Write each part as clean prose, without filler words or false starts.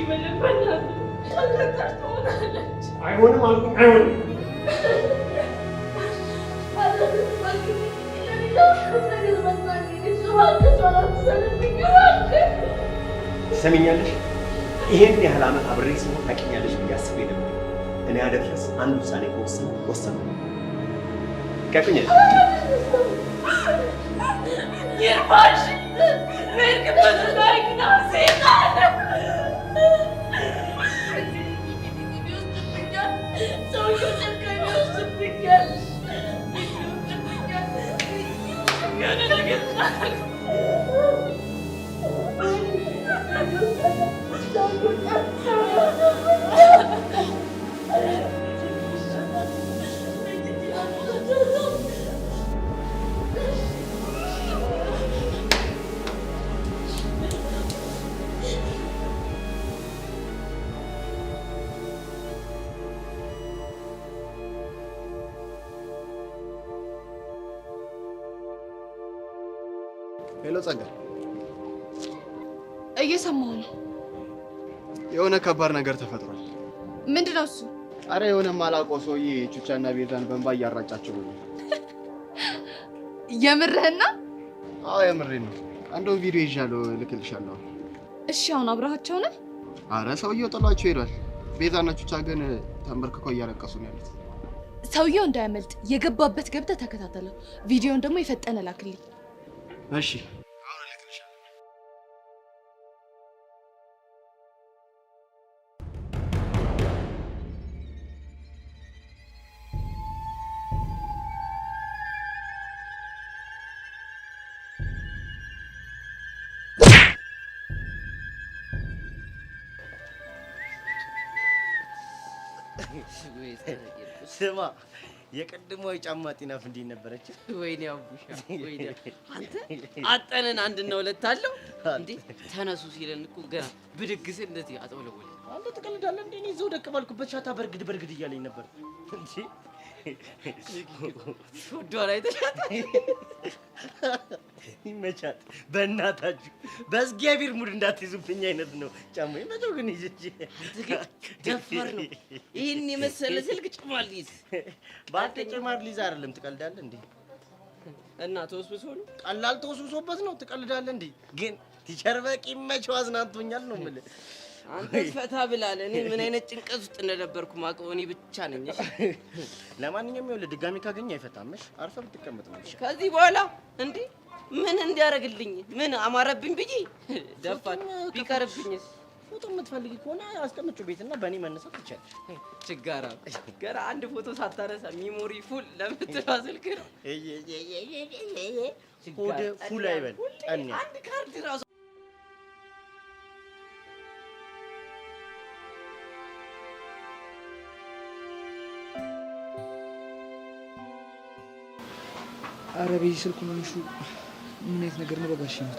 ምንም በእናትህ ሻለቃሽ ትሆናለች። አይሆንም አልኩኝ አይሆንም። ትሰሚኛለሽ? ይሄን ያህል ዓመት አብሬ ስሆን ታውቂኛለሽ ብዬ አስቤ ነበር። እኔ አደፍረስ አንድ ውሳኔ ወሰኑ። ከፍኛል ይርፋሽ ሜርክበት ላይክና ሴጣን ሰውዬው ጨካኝ ይወስድብኛል። የሆነ ነገር ሄሎ ጸጋ፣ እየሰማሁ ነው። የሆነ ከባድ ነገር ተፈጥሯል። ምንድን ነው እሱ? አረ የሆነ ማላውቀው ሰውዬ ቹቻና ቤዛን በእንባ እያራጫቸው ነው። የምርህን ነው? አዎ የምሬን ነው። አንዱን ቪዲዮ ይዣለሁ፣ ልክልሻለሁ። እሺ አሁን አብረሃቸው ነህ? አረ ሰውዬው ጥሏቸው ሄዷል። ቤዛና ቹቻ ግን ተንበርክከው እያለቀሱ ነው ያሉት። ሰውዬው እንዳያመልጥ የገባበት ገብተህ ተከታተለው። ቪዲዮውን ደግሞ የፈጠነ ላክልኝ። እሺ ስማ የቀድሞ የጫማ ጤናፍ እንዴት ነበረች? ወይኔ አቡሻ ወይኔ አንተ አጠነን አንድና ሁለት አለው እንዴ ተነሱ ሲለን እኮ ገና ብድግ ሲል እንደዚህ አጥወለወለ። አንተ ትቀልዳለህ እንዴ? እኔ እዛው ደቅ ባልኩበት ሻታ በርግድ እያለኝ ነበር እንዴ። ሾዷን አይተሻት? ይመቻት በእናታችሁ። በእግዚአብሔር ሙድ እንዳትይዙብኝ አይነት ነው ጫማ ይመቸው። ግን ይዘች ደፋር ነው ይህን የመሰለ ስልክ ጭማር ሊይዝ። በአንተ ጭማር ሊይዝ አይደለም። ትቀልዳለህ እንዴ? እና ተወስብሶ ነው? ቀላል ተወስብሶበት ነው። ትቀልዳለህ እንዴ? ግን ቲቸር በቂ ይመቸው አዝናንቶኛል ነው የምልህ። አንተ ፈታ ብላለ። እኔ ምን አይነት ጭንቀት ውስጥ እንደነበርኩ ማውቀው እኔ ብቻ ነኝ። ለማንኛውም ይኸውልህ ድጋሚ ካገኘ አይፈታምሽ። አርፈህ ብትቀመጥ ነው ይሻል። ከዚህ በኋላ እንዴ ምን እንዲያደርግልኝ ምን አማረብኝ ብዬ ደፋት ቢቀርብኝስ? ፎቶ የምትፈልጊ ከሆነ አስቀምጪው ቤትና በእኔ መነሳት ትችያለሽ። ችጋራ ገና አንድ ፎቶ ሳታነሳ ሚሞሪ ፉል ለምትለው ስልክ ነው። ሆደ ፉል አይበል ጠን አንድ ካርድ ራሱ አረ በይ ስልኩ ነው እንሹ። ምን አይነት ነገር ነው በጋሽ ነው?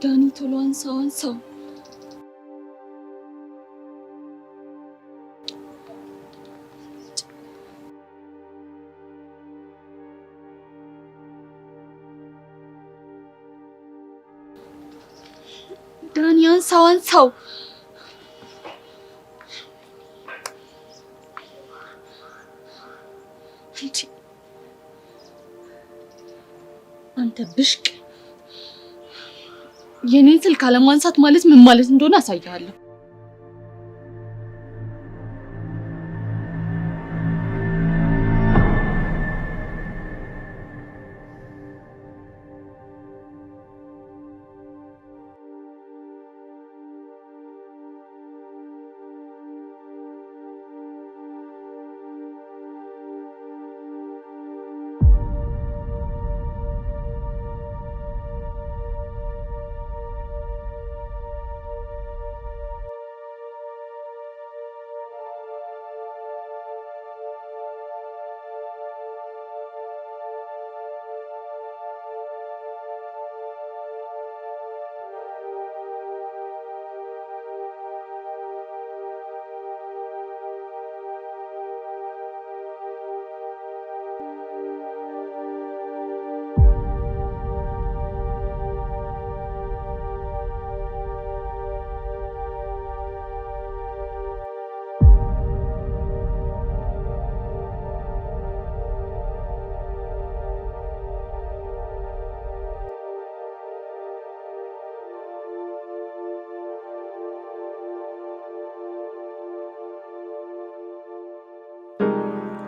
ዳኒ ቶሎ አንሳው። ዳኒ አንሳው። አንተ ብሽቅ የኔን ስልክ አለማንሳት ማለት ምን ማለት እንደሆነ አሳያለሁ።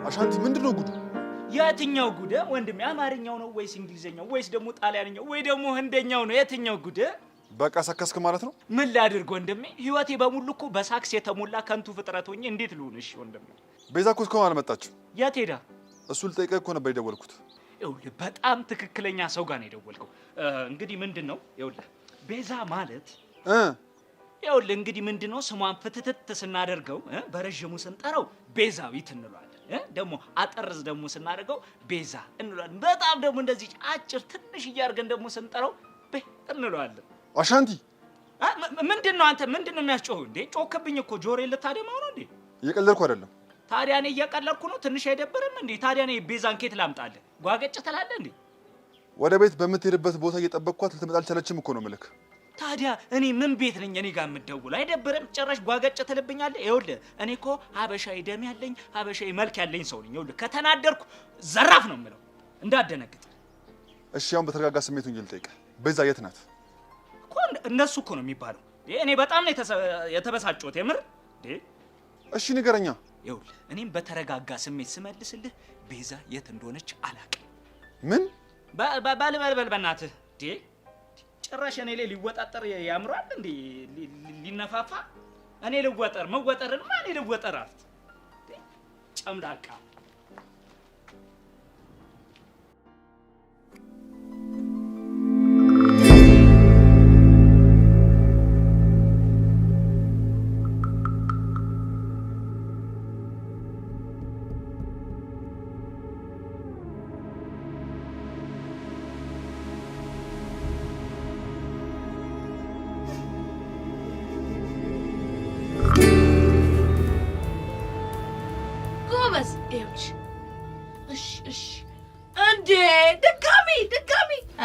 አሻንቲ ምንድነው ጉዱ? የትኛው ጉድ ወንድሜ? አማርኛው ነው ወይስ እንግሊዘኛው ወይስ ደግሞ ጣሊያንኛው ወይ ደግሞ ህንደኛው ነው? የትኛው ጉድ? በቃ ሰከስክ ማለት ነው? ምን ላድርግ ወንድሜ? ህይወቴ በሙሉ እኮ በሳክስ የተሞላ ከንቱ ፍጥረት ሆኜ እንዴት ልሁንሽ ወንድሜ? ቤዛ እኮ እስካሁን አልመጣችም። የት ሄዳ? እሱ ልጠይቅህ እኮ ነበር የደወልኩት። ይኸውልህ በጣም ትክክለኛ ሰው ጋር ነው የደወልከው። እንግዲህ ምንድነው ይኸውልህ ቤዛ ማለት ይኸውልህ እንግዲህ ምንድነው ስሟን ፍትትት ስናደርገው በረጅሙ ስንጠራው ቤዛዊት እንለዋለን። ደግሞ አጠርዝ ደግሞ ስናደርገው ቤዛ እንለዋለን። በጣም ደግሞ እንደዚህ አጭር ትንሽ እያርገን ደግሞ ስንጠራው ቤ እንለዋለን። አሻንቲ ምንድነው አንተ ምንድነው የሚያስጮህ እንዴ? ጮክብኝ እኮ ጆሮዬን ልታደማው ነው እንዴ? እየቀለድኩ አይደለም። ታዲያ እኔ እየቀለድኩ ነው? ትንሽ አይደብርም እንዴ? ታዲያ እኔ ቤዛን ኬት ላምጣልህ? ጓገጭ ትላለህ እንዴ? ወደ ቤት በምትሄድበት ቦታ እየጠበቅኳት ልትመጣ አልቻለችም እኮ ነው የምልህ። ታዲያ እኔ ምን ቤት ነኝ እኔ ጋር የምትደውል? አይደብርም? ጭራሽ ጓገጭ ትልብኛለህ? ይኸውልህ እኔ እኮ ሀበሻዊ ደም ያለኝ ሀበሻዊ መልክ ያለኝ ሰው ነኝ። ይኸውልህ ከተናደርኩ ዘራፍ ነው የምለው፣ እንዳደነግጥ። እሺ አሁን በተረጋጋ ስሜት እንጂ ልጠይቅህ፣ ቤዛ የት ናት? እኮ እነሱ እኮ ነው የሚባለው። እኔ በጣም ነው የተበሳጨሁት የምር። እሺ ንገረኛ። ይኸውልህ እኔም በተረጋጋ ስሜት ስመልስልህ ቤዛ የት እንደሆነች አላውቅም። ምን ባልበልበል በእናትህ ጭራሽ እኔ ላይ ሊወጣጠር ያምራል እንዴ? ሊነፋፋ እኔ ልወጠር መወጠርንማ እኔ ልወጠር አልኩት። ጨምላቃ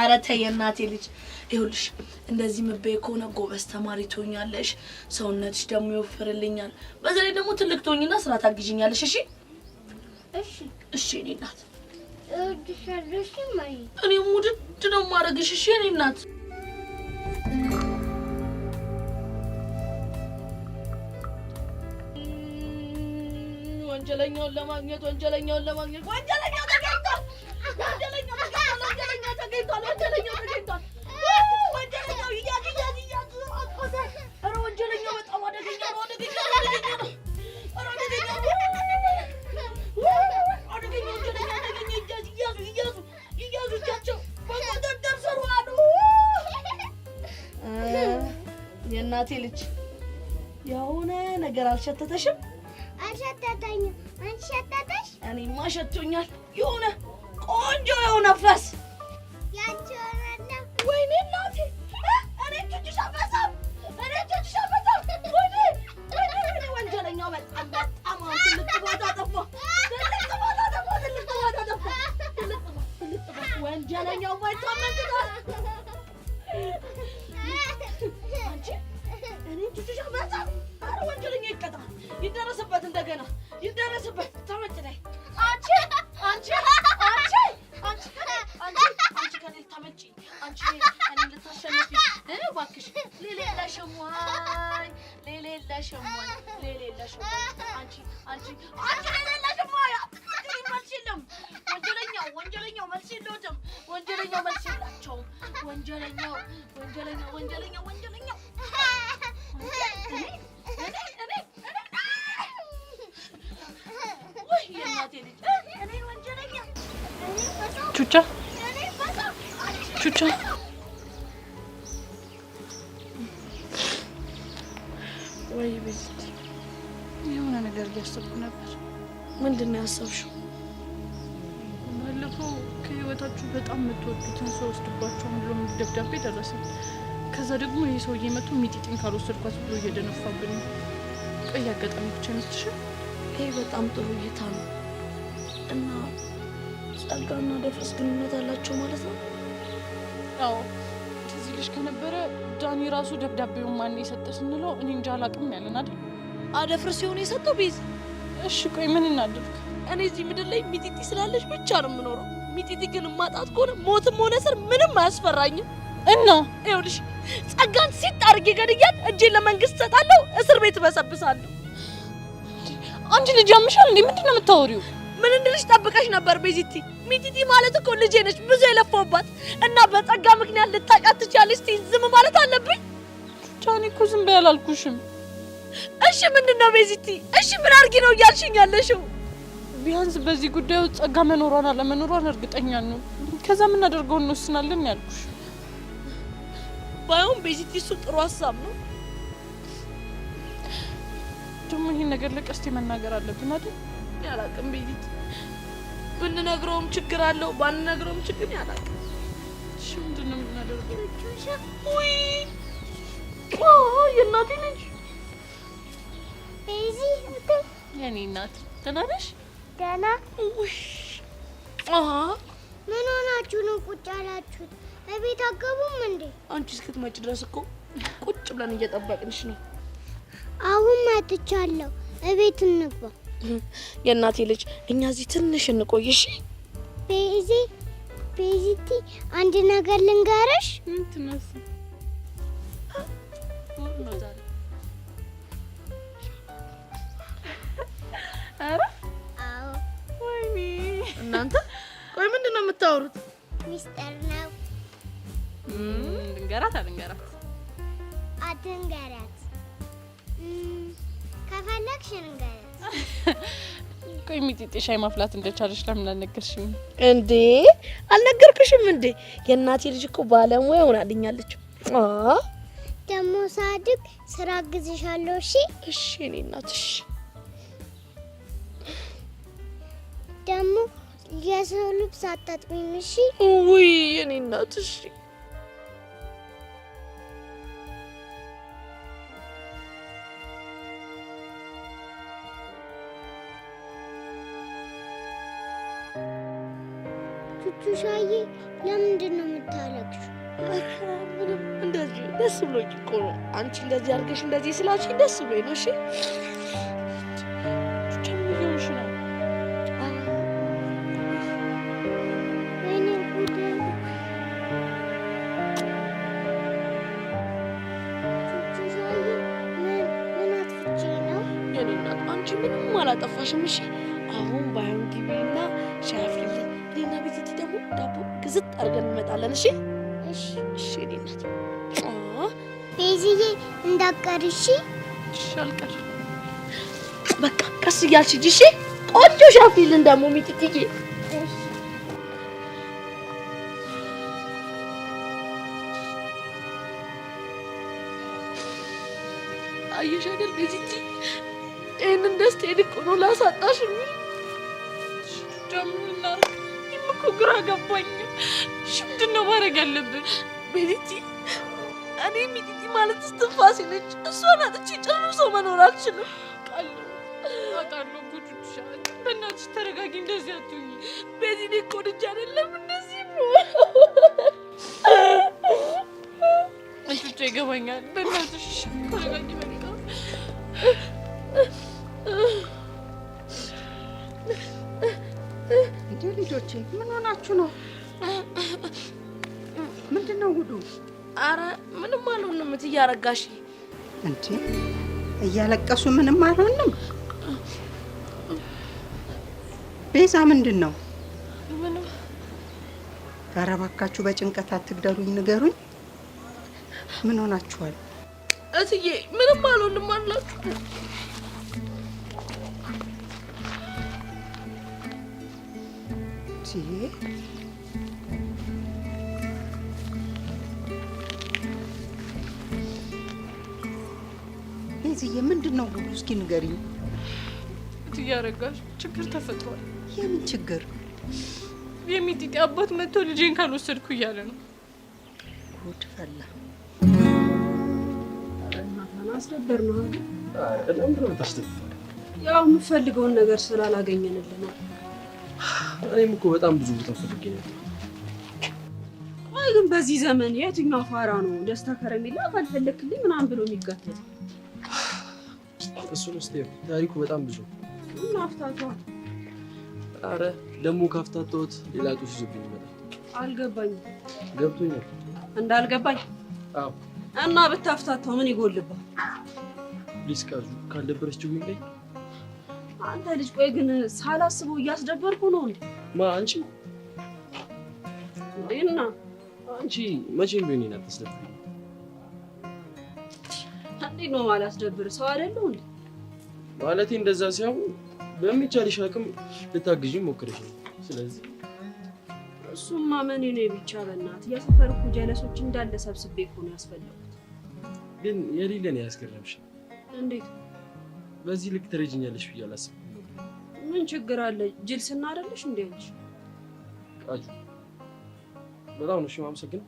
ኧረ ተይ የእናቴ ልጅ። ይኸውልሽ እንደዚህ ምበይ ከሆነ ጎበዝ ተማሪ ትሆኛለሽ፣ ሰውነትሽ ደግሞ ይወፍርልኛል። በዛ ላይ ደግሞ ትልቅ ትሆኝና ስራ ታግዥኛለሽ። እሺ እሺ እሺ። እኔ እናት እወድሻለሁ። ማይ እኔ ሙድድ ነው የማደርግሽ። እሺ እኔ እናት ወንጀለኛውን ለማግኘት ወንጀለኛው ተገኝቷል። ወንጀለኛው ይያዝ። ኧረ ወንጀለኛው በጣም አደገኛ ነው። አደገኛ የእናቴ ልጅ የሆነ ነገር አልሸተተሽም? አልሸተተኝም። አንቺ ሸተተሽ? እኔማ ሸቶኛል። የሆነ ቆንጆ የሆነ ፈስ ያንቺ ወራዳ። ወይኔ እናቴ እኔ ቹቹሽ አፈሳም ወይኔ ወንጀለኛው በጣም ትልቅ ቦታ ጠፋ። ወንጀለኛው ማይታመን አንቺ እኔ ቹቹሽ አፈሳም። ኧረ ወንጀለኛ ይቀጣ፣ ይደረስበት፣ እንደገና ይደረስበት። ተመጭ ነይ አንቺ ከኔ ልታመጪ አንቺ እኔ ልታሸንፊ እባክሽ። ሌላ የለሽም ወይ? ሌላ የለሽም ወይ? አንቺ ሌላ የለሽም ወይ? መልስ የለም። ወንጀለኛው መልስ የለውም። ወንጀለኛው መልስ የላቸውም። ወንጀለኛው ወይ የእናቴ ልጅ እኔ ወንጀለኛ ቹቻ ወይ ቤት የሆነ ነገር እያሰብኩ ነበር። ምንድን ነው ያሰብሽው? ባለፈው ከህይወታችሁ በጣም የምትወዱትን ሰው ወስድባቸውን ብሎ ደብዳቤ ደረሰኝ። ከዛ ደግሞ ይህ ሰውዬ መቶ ሚጢጢን ካልወሰድኳት ብሎ እየደነፋብን ነው። ቆይ አጋጣሚ ብቻ ይመስልሻል? ይሄ በጣም ጥሩ እይታ ነው። እና ጸጋና ደፍረስ ግንኙነት አላቸው ማለት ነው? አዎ ትዝ ይልሽ ከነበረ ዳኒ ራሱ ደብዳቤውን ማን የሰጠ ስንለው እኔ እንጃ አላውቅም ያለን አይደል? አደፍርስ ሲሆን የሰጠው ቤዝ። እሺ ቆይ ምን እናድርግ? እኔ እዚህ ምድር ላይ ሚጢጢ ስላለሽ ብቻ ነው የምኖረው። ሚጢጢ ግን ማጣት ከሆነ ሞትም ሆነ ስር ምንም አያስፈራኝም። እና ይኸውልሽ ጸጋን ሲጥ አድርጌ ገድያት እጄን ለመንግስት ሰጣለሁ፣ እስር ቤት በሰብሳለሁ። አንቺ ልጅ ያምሻል እንዴ? ምንድን ነው የምታወሪው? ምን እንድልሽ ጠብቀሽ ነበር ቤዚቲ? ሚጢጢ ማለት እኮ ልጄ ነች፣ ብዙ የለፋውባት እና በጸጋ ምክንያት ልታውቃት ትችያለሽ። እስቲ ዝም ማለት አለብኝ? ቻኒ እኮ ዝም በይ አላልኩሽም? እሺ ምንድነው ቤዚቲ? እሺ ምን አድርጊ ነው እያልሽኝ ያለሽው? ቢያንስ በዚህ ጉዳዩ ጸጋ መኖሯን አለመኖሯን እርግጠኛ ነው። ከዛ ምን አደርገው እንወስናለን ያልኩሽ። ባይሆን ቤዚቲ እሱ ጥሩ ሀሳብ ነው። ደግሞ ይሄን ነገር ለቀስቴ መናገር አለብን አይደል? ያላቅም ቤዚቲ ብንነግረውም ችግር አለው፣ ባንነግረውም ችግር ያላቅም። እሺ ምንድነው የምናደርገው? ውይ የእናቴ ልጅ ቤዚ የኔ እናት ደህና ነሽ? ደህና። ውይ ምን ሆናችሁ ነው ቁጭ ያላችሁት? እቤት አገቡም እንዴ? አንቺ እስክትመጪ ድረስ እኮ ቁጭ ብለን እየጠበቅንሽ ነው። አሁን መጥቻለሁ። እቤት እንግባ። የእናቴ ልጅ እኛ እዚህ ትንሽ እንቆይ እሺ? ቤዚቲ አንድ ነገር ልንገርሽ። ምንድን ነው? ኧረ አዎ። ወይኔ እናንተ ቆይ ምንድን ነው የምታወሩት? ሚስጥር ነው። ልንገራት አልንገራት? አትንገራት። ከፈለግሽ ንገራት። ቆይ ሚጢጢ ሻይ ማፍላት እንደቻለሽ ለምን አልነገርሽኝ እንዴ? አልነገርኩሽም እንዴ? የእናቴ ልጅ እኮ ባለሙያ ሆናልኛለች። ደግሞ ሳድግ ስራ አግዝሻለሁ። እሺ እሺ እኔ እናትሽ ደግሞ የሰው ልብስ አታጥቢም። እሺ ውይ እኔ እናትሽ ቹቹሻዬ ለምንድን ነው የምታለቅሽው? ምንም እንደዚህ ደስ ብሎኝ እኮ ነው። አንቺ እንደዚህ አድርገሽ እንደዚህ ስላልሽኝ ደስ ብሎኝ ነው። እሺ ቸምዮሽ ነው። ወይኔ ጉዴ! ቹቹሻዬ ምን አጥፍቼ ነው? የኔ እናት አንቺ ምንም አላጠፋሽም። እሺ አሁን ባይሆን ግቢና ሻይ አፍሊልን። እኔና ቤቲቲ ደግሞ ዳቦ ግዝት አድርገን እንመጣለን። እሺ እሺ እሺ የኔ እናት ቤዚዬ እንዳትቀሪ። እሺ እሺ አልቀርም። በቃ ቀስ እያልሽ ሂጂ። እሺ ቆንጆ ሻይ አፍሊልን ደግሞ ሚጢጢዬ። እሺ አየሽ አይደል ቤዚቲ ይሄንን ደስታዬን እኮ ነው ላሳጣሽ የሚል ጀምሩና እኮ ግራ ገባኝ። እሺ ምንድን ነው ማድረግ ያለብን? ቤዚቲ እኔ ሚጢጢ ማለት እስትንፋሴ ነች። እሷን አጥቼ ጨርሶ መኖር አልችልም። አውቃለሁ እኮ ቹቹሻ፣ በእናትሽ ተረጋጊ፣ እንደዚህ አትሁኚ። ቤዚ እኔ እኮ ልጅ አይደለም እንደዚህ ቹቹ ይገባኛል። በእናትሽ ተረጋጊ በቃ። እንዴ ልጆቼ ምን ሆናችሁ ነው? ምንድነው ጉዱ? አረ ምንም አልሆንም እትዬ አረጋሽ። እንዴ እያለቀሱ ምንም አልሆንም? ቤዛ ምንድነው? ምንም። ኧረ እባካችሁ በጭንቀት አትግደሉኝ፣ ንገሩኝ። ምን ሆናችኋል? እትዬ ምንም አልሆንም አላችሁ። ቤዝዬ ምንድነው ጉዱ? እስኪ ንገሪኝ። እትዬ አረጋሽ ችግር ተፈጥሯል። የምን ችግር? የሚጢጢ አባት መጥቶ ልጄን ካልወሰድኩ እያለ ነው። ጉድ ፈላ። አስደበር ነው አይደል? ለምን ነው ታስደበር? ያው የምፈልገውን ነገር ስላላገኘንልህ ነው። እኔም እኮ በጣም ብዙ ቦታ ፈልጌ ነበር። አይ ግን በዚህ ዘመን የትኛው ፋራ ነው ደስታ ከረሜላ ካልፈለክልኝ ምናምን ብሎ የሚጋተት? እሱን እስቲ ታሪኩ በጣም ብዙ እና አፍታቷ። አረ ደግሞ ካፍታቷት ሌላ ጡስ ይዞብኝ ይመጣል። አልገባኝም። ገብቶኛል። እንዳልገባኝ? አዎ። እና ብታፍታታው ምን ይጎልባል? ፕሊስ ቃዙ ካልደበረች ጅቡኝ ላይ አንተ ልጅ ቆይ ግን ሳላስበው እያስደበርኩ ነው እንዴ? ማ አንቺ? እና አንቺ መቼም ቢሆን ይናት ተስደብኝ። እንዴ ነው ማላስደብር ሰው አይደለም እንዴ? ማለቴ እንደዛ ሲያው በሚቻልሽ አቅም ልታግዢኝ ሞክረሽ ነው። ስለዚህ እሱማ ምን ነው ብቻ በእናት የሰፈር እኮ ጀለሶች እንዳለ ሰብስቤ እኮ ነው ያስፈለጉት። ግን የሌለን ያስገርምሽ። እንዴት በዚህ ልክ ትረጅኛለሽ ብዬ አላሰብኩም ነበር። ምን ችግር አለ? ጅል ስናደርልሽ እንዴ አንቺ? ቃጁ በጣም ነው የማመሰግነው።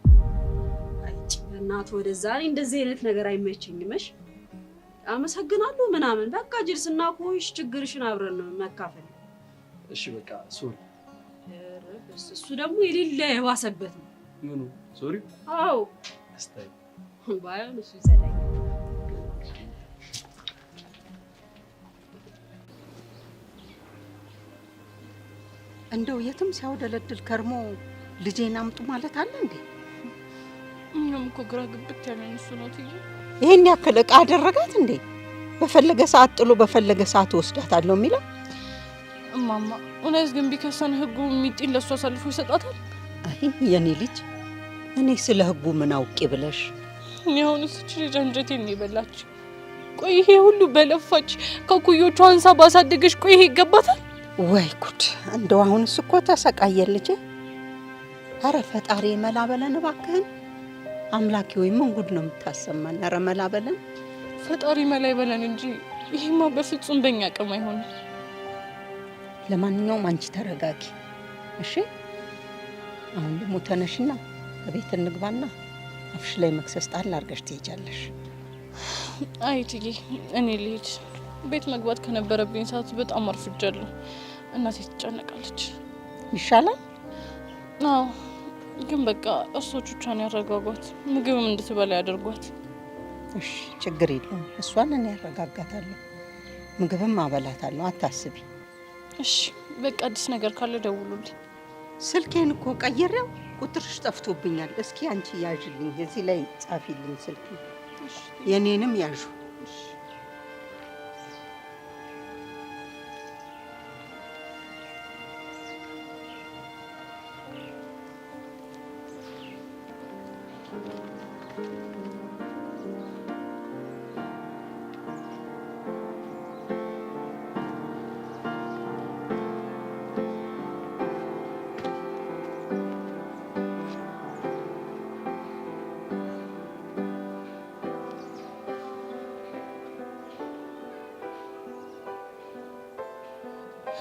አይጭ በእናት ወደዛ እንደዚህ አይነት ነገር አይመቸኝም። እሺ አመሰግናለሁ ምናምን በቃ ጅል ስናኮሽ ችግርሽን አብረን ነው መካፈል። እሺ በቃ ሶሪ። እሱ ደግሞ የሌለ የባሰበት ነው። ምኑ ሶሪ? አዎ አስታይ ባይሆን እሱ ይዘዳኝ። እንደው የትም ሲያውደለድል ከርሞ ልጄን አምጡ ማለት አለ እንዴ? ምንም እኮ ግራ ግብት ያለኝ እሱ ነው ትዬ። ይሄን ያክል ዕቃ አደረጋት እንዴ? በፈለገ ሰዓት ጥሎ በፈለገ ሰዓት ወስዳታለሁ የሚለው እማማ። እውነት ግን ቢከሰን ህጉ ሚጢን ለሷ አሳልፎ ይሰጣታል? አይ የኔ ልጅ እኔ ስለ ህጉ ምን አውቄ ብለሽ? እኔ አሁንስ እቺ ልጅ አንጀቴን ነው የበላች። ቆይ ይሄ ሁሉ በለፋች ከኩዮቿ አንሳ ባሳደገሽ ቆይ ይሄ ይገባታል? ወይ ጉድ! እንደው አሁንስ እኮ ተሰቃየ ልጄ። አረ ፈጣሪ መላ በለን እባክህን። አምላኬ ወይ ምን ጉድ ነው የምታሰማን? አረ መላ በለን ፈጣሪ መላ ይበለን እንጂ ይሄማ በፍጹም በእኛ አቅም አይሆንም። ለማንኛውም አንቺ ተረጋጊ እሺ። አሁን ደግሞ ተነሽና ቤት እንግባና አፍሽ ላይ መክሰስ ጣል አድርገሽ ትሄጃለሽ። አይ ትዬ እኔ ልሂድ። ቤት መግባት ከነበረብኝ ሰዓት በጣም አርፍጃለሁ። እናቴ ትጨነቃለች። ይሻላል? አዎ ግን በቃ እርሶች ብቻን ያረጋጓት፣ ምግብም እንድትበላ ያደርጓት። እሺ ችግር የለውም። እሷን እኔ ያረጋጋታለሁ፣ ምግብም አበላታለሁ፣ አታስቢ። እሺ በቃ አዲስ ነገር ካለ ደውሉልኝ። ስልኬን እኮ ቀይሬው ቁጥርሽ ጠፍቶብኛል። እስኪ አንቺ ያዥልኝ፣ እዚህ ላይ ጻፊልኝ ስልክ። የኔንም ያዡ።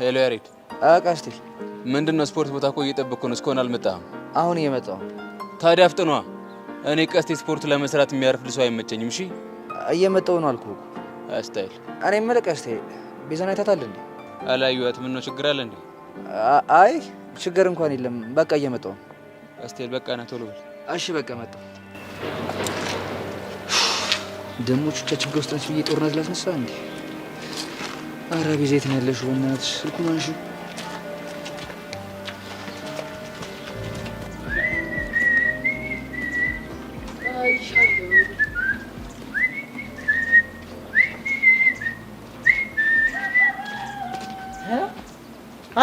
ሄሎ ያሬድ። ቀስቴ ምንድነው? ስፖርት ቦታ እኮ እየጠበቅኩ ነው። እስካሁን አልመጣህም? አሁን እየመጣሁ። ታዲያ አፍጥነዋ። እኔ ቀስቴ ስፖርት ለመስራት የሚያርፍ ልሰው አይመቸኝም። እሺ እየመጣሁ ነው አልኩህ። አስታይል። እኔ የምልህ ቀስቴ ቤዛን አይታታል እንዴ? አላየኋትም። ምን ነው ችግር አለ እንዴ? አይ ችግር እንኳን የለም። በቃ እየመጣሁ ነው። አስታይል በቃ ና ቶሎ በል። እሺ በቃ መጣሁ። ደሞ ቹቻ ችግር ውስጥ ነች ብዬ ጦርነት ላስነሳ እንዴ? ኧረ ቤዛ የት ነው ያለሽው? በእናትሽ ስልኩን አንሺው።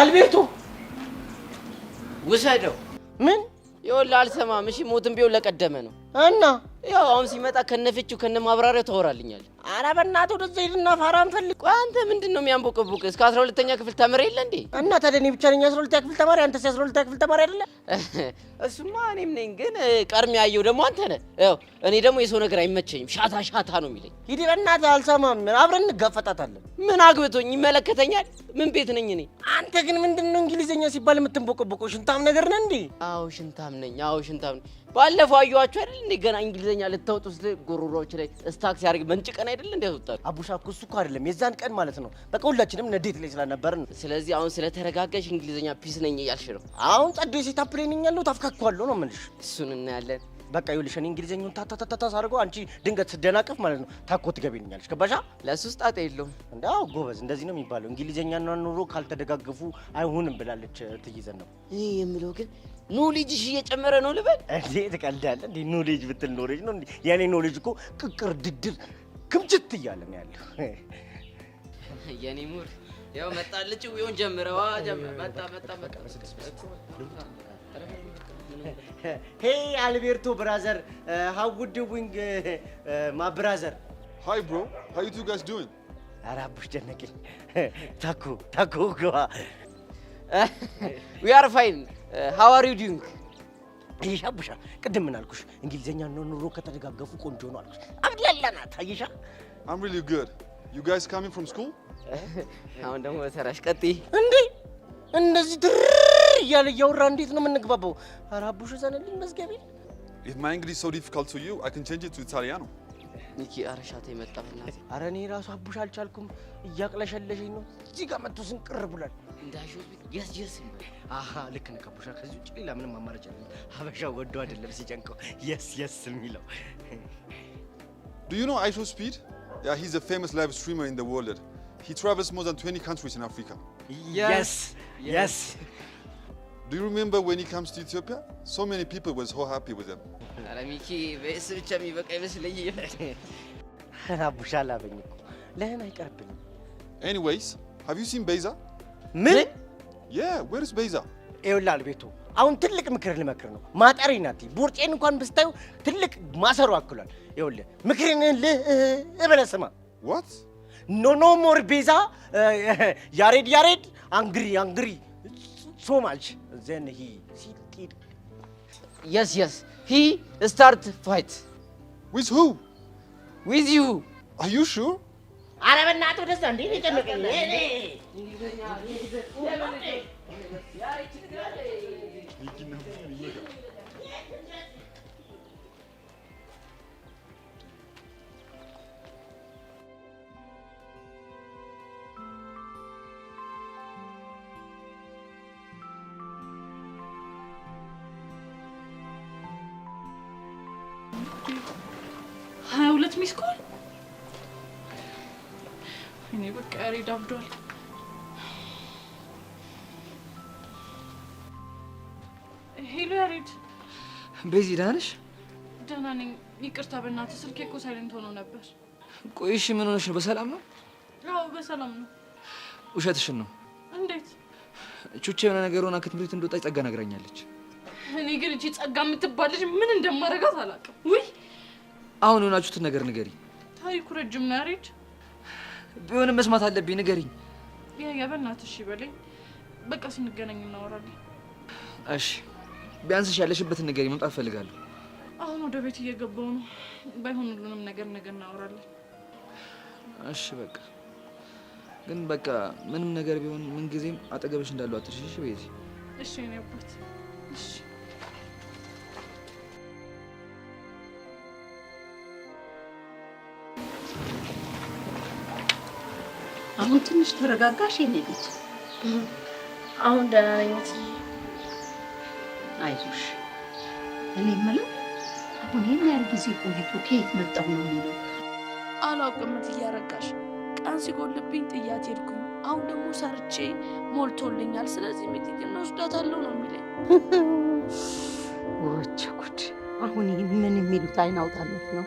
አልቤርቶ ውሰደው። ምን? ይኸውልህ አልሰማም። እሺ ሞትም ቢሆን ለቀደመ ነው እና ያው አሁን ሲመጣ ከነፍቹ ከነማብራሪያው ታወራልኛል። ኧረ በእናትህ ወደዛ ሂድና ፋራን ፈልግ። ቆይ አንተ ምንድን ነው የሚያንቦቀቡቅ? እስከ 12ኛ ክፍል ተምረህ የለ እንዴ? እና ታዲያ እኔ ብቻ ነኝ 12ኛ ክፍል ተማሪ? አንተስ 12ኛ ክፍል ተማሪ አይደለ? እሱማ እኔም ነኝ፣ ግን ቀድሜ ያየው ደግሞ አንተ ነህ። ያው እኔ ደግሞ የሰው ነገር አይመቸኝም፣ ሻታ ሻታ ነው የሚለኝ። ሂድ በእናትህ። አልሰማም። አብረን እንጋፈጣታለን። ምን አግብቶኝ ይመለከተኛል? ምን ቤት ነኝ እኔ? አንተ ግን ምንድን ነው እንግሊዘኛ ሲባል የምትንቦቀቦቀው? ሽንታም ነገር ነህ እንዴ? አዎ ሽንታም ነኝ። አዎ ሽንታም ነኝ። ባለፈው አየኋችሁ አይደል እንዴ? ገና እንግሊዘኛ ልታወጡ ስለ ጎሮሮዎች ላይ ስታክ ሲያደርግ መንጭቀን አይደል እንዴ ያወጣሉ? አቡሻ እኮ እሱ እኮ አይደለም የዛን ቀን ማለት ነው። በቃ ሁላችንም ንዴት ላይ ስለነበርን። ስለዚህ አሁን ስለተረጋጋሽ እንግሊዘኛ ፒስ ነኝ እያልሽ ነው? አሁን ጸዶ ሴታፕ ላይ ነኝ ያለሁት። አፍካክኳለሁ ነው የምልሽ። እሱን እናያለን። በቃ ይኸውልሽ እኔ እንግሊዘኛውን ታታታታ ሳርገው አንቺ ድንገት ስደናቀፍ ማለት ነው ታኮ ትገቢልኛለሽ። ገባሻ? ለሱስ ጣጣ የለውም። እንዳው ጎበዝ፣ እንደዚህ ነው የሚባለው። እንግሊዘኛና ኑሮ ካልተደጋገፉ አይሆንም ብላለች ትይዘን ነው። እኔ የምለው ግን ኖሌጅሽ እየጨመረ ነው ልበል እንዴ? ትቀልዳለህ እንዴ? ኖሌጅ ብትል ኖሌጅ ነው እንዴ? የኔ ኖሌጅ እኮ ቅቅር ድድር ክምችት እያለ ነው ያለው። የኔ ሙር ያው መጣልጭ ወይን ጀምረዋ መጣ Hey Alberto brother, how would you doing my brother? Hi bro, how you two guys doing? አራቡሽ ደነቀኝ። ታኩ ግባ። We are fine. How are you doing? አይሻ አቡሻ ቅድም ምን አልኩሽ? እንግሊዘኛ ነው ኑሮ ከተደጋገፉ ቆንጆ ነው አልኩሽ። አብላላናት አይሻ። I'm really good. You guys coming from school? አሁን ደግሞ ሰራሽ ቀጥይ እንዴ እንደዚህ እያለ እያወራ እንዴት ነው የምንግባባው? ኧረ አቡሽ ዘነልኝ መዝገቤ። If my English is so difficult to you, I can change it to Italiano. ሚኪ አረሻቴ መጣብናት። ኧረ እኔ ራሱ አቡሽ አልቻልኩም፣ እያቅለሸለሸኝ ነው። እዚህ ጋር መጥቶ ስንቅር ብሏል። እንዳሾት የስ አሃ ልክ ነህ አቡሻ። ከዚህ ውጭ ሌላ ምንም አማራጭ የለም። ሀበሻ ወዶ አይደለም ሲጨንቀው የስ የሚለው። Do you know Aisho Speed? Yeah, he's a famous live streamer in the world. He travels more than 20 countries in Africa. Yes. Do you remember when he comes to Ethiopia? So many people were so happy with him. ኧረ ሚኪ በስ ብቻ የሚበቃ ይመስለኛል። ኧረ አቡሻ ላበኝ እኮ ለምን አይቀርብኝም? Anyways, have you seen Beza? ምን? Yeah, where is Beza? ይኸውልህ አልቤቱ አሁን ትልቅ ምክር ልመክር ነው። ማጠሪ ናት። ቦርጬን እንኳን ብስታዩ ትልቅ ማሰሩ አክሏል። ይኸውልህ ምክርን ብለህ ስማ። What? No more Beza. ያሬድ angry so much. Then he did. Yes. He start fight. With who? With you. Are you sure? ኧረ በእናትህ ወደዛ እንዴ ተጨነቀኝ። ሁለት ሚስ ኮል እኔ በቃ ያሬድ አብዷል። ሄሎ ያሬድ። ቤዚ ደህና ነሽ? ደህና ነኝ። ይቅርታ በእናትህ ስልኬ እኮ ሳይለንት ሆኖ ነበር። ቆይ እሺ ምን ሆነሽ ነው? በሰላም ነው? አዎ በሰላም ነው። ውሸትሽን ነው? እንዴት? ቹቼ የሆነ ነገር ሆና ከትምህርት ቤት እንደወጣች ጸጋ ነግራኛለች። እኔ ግን እቺ ጸጋ የምትባል ልጅ ምን እንደማደርጋት አላውቅም። ውይ አሁን የሆናችሁትን ነገር ንገሪኝ። ታሪኩ ረጅም ነው ያሬድ። ቢሆንም መስማት አለብኝ። ንገሪኝ። ያ በእናትህ እሺ በለኝ። በቃ ስንገናኝ እናወራለን። እሺ ቢያንስ ያለሽበትን ንገሪኝ። መምጣት እፈልጋለሁ። አሁን ወደ ቤት እየገባሁ ነው። ባይሆን ሁሉንም ነገር ነገ እናወራለን። እሺ በቃ ግን በቃ ምንም ነገር ቢሆን ምን ጊዜም አጠገብሽ እንዳለው አትርሽሽ ቤዚ። እሺ እኔ አባት እሺ። አሁን ትንሽ ተረጋጋሽ የኔ ልጅ? አሁን ደህና ነኝ እትዬ። አይዞሽ። እኔ የምለው አሁን ይሄን ያህል ጊዜ ቆይቶ ከየት መጣሁ ነው የሚለው? አላውቅም እትዬ አረጋሽ። ቀን ሲጎልብኝ ጥያት ሄድኩኝ። አሁን ደግሞ ሰርቼ ሞልቶልኛል። ስለዚህ ሚጢጢን ወስዳታለሁ ነው የሚለኝ። ወቸ ጉድ! አሁን ይሄ ምን የሚሉት አይን አውጣለት ነው?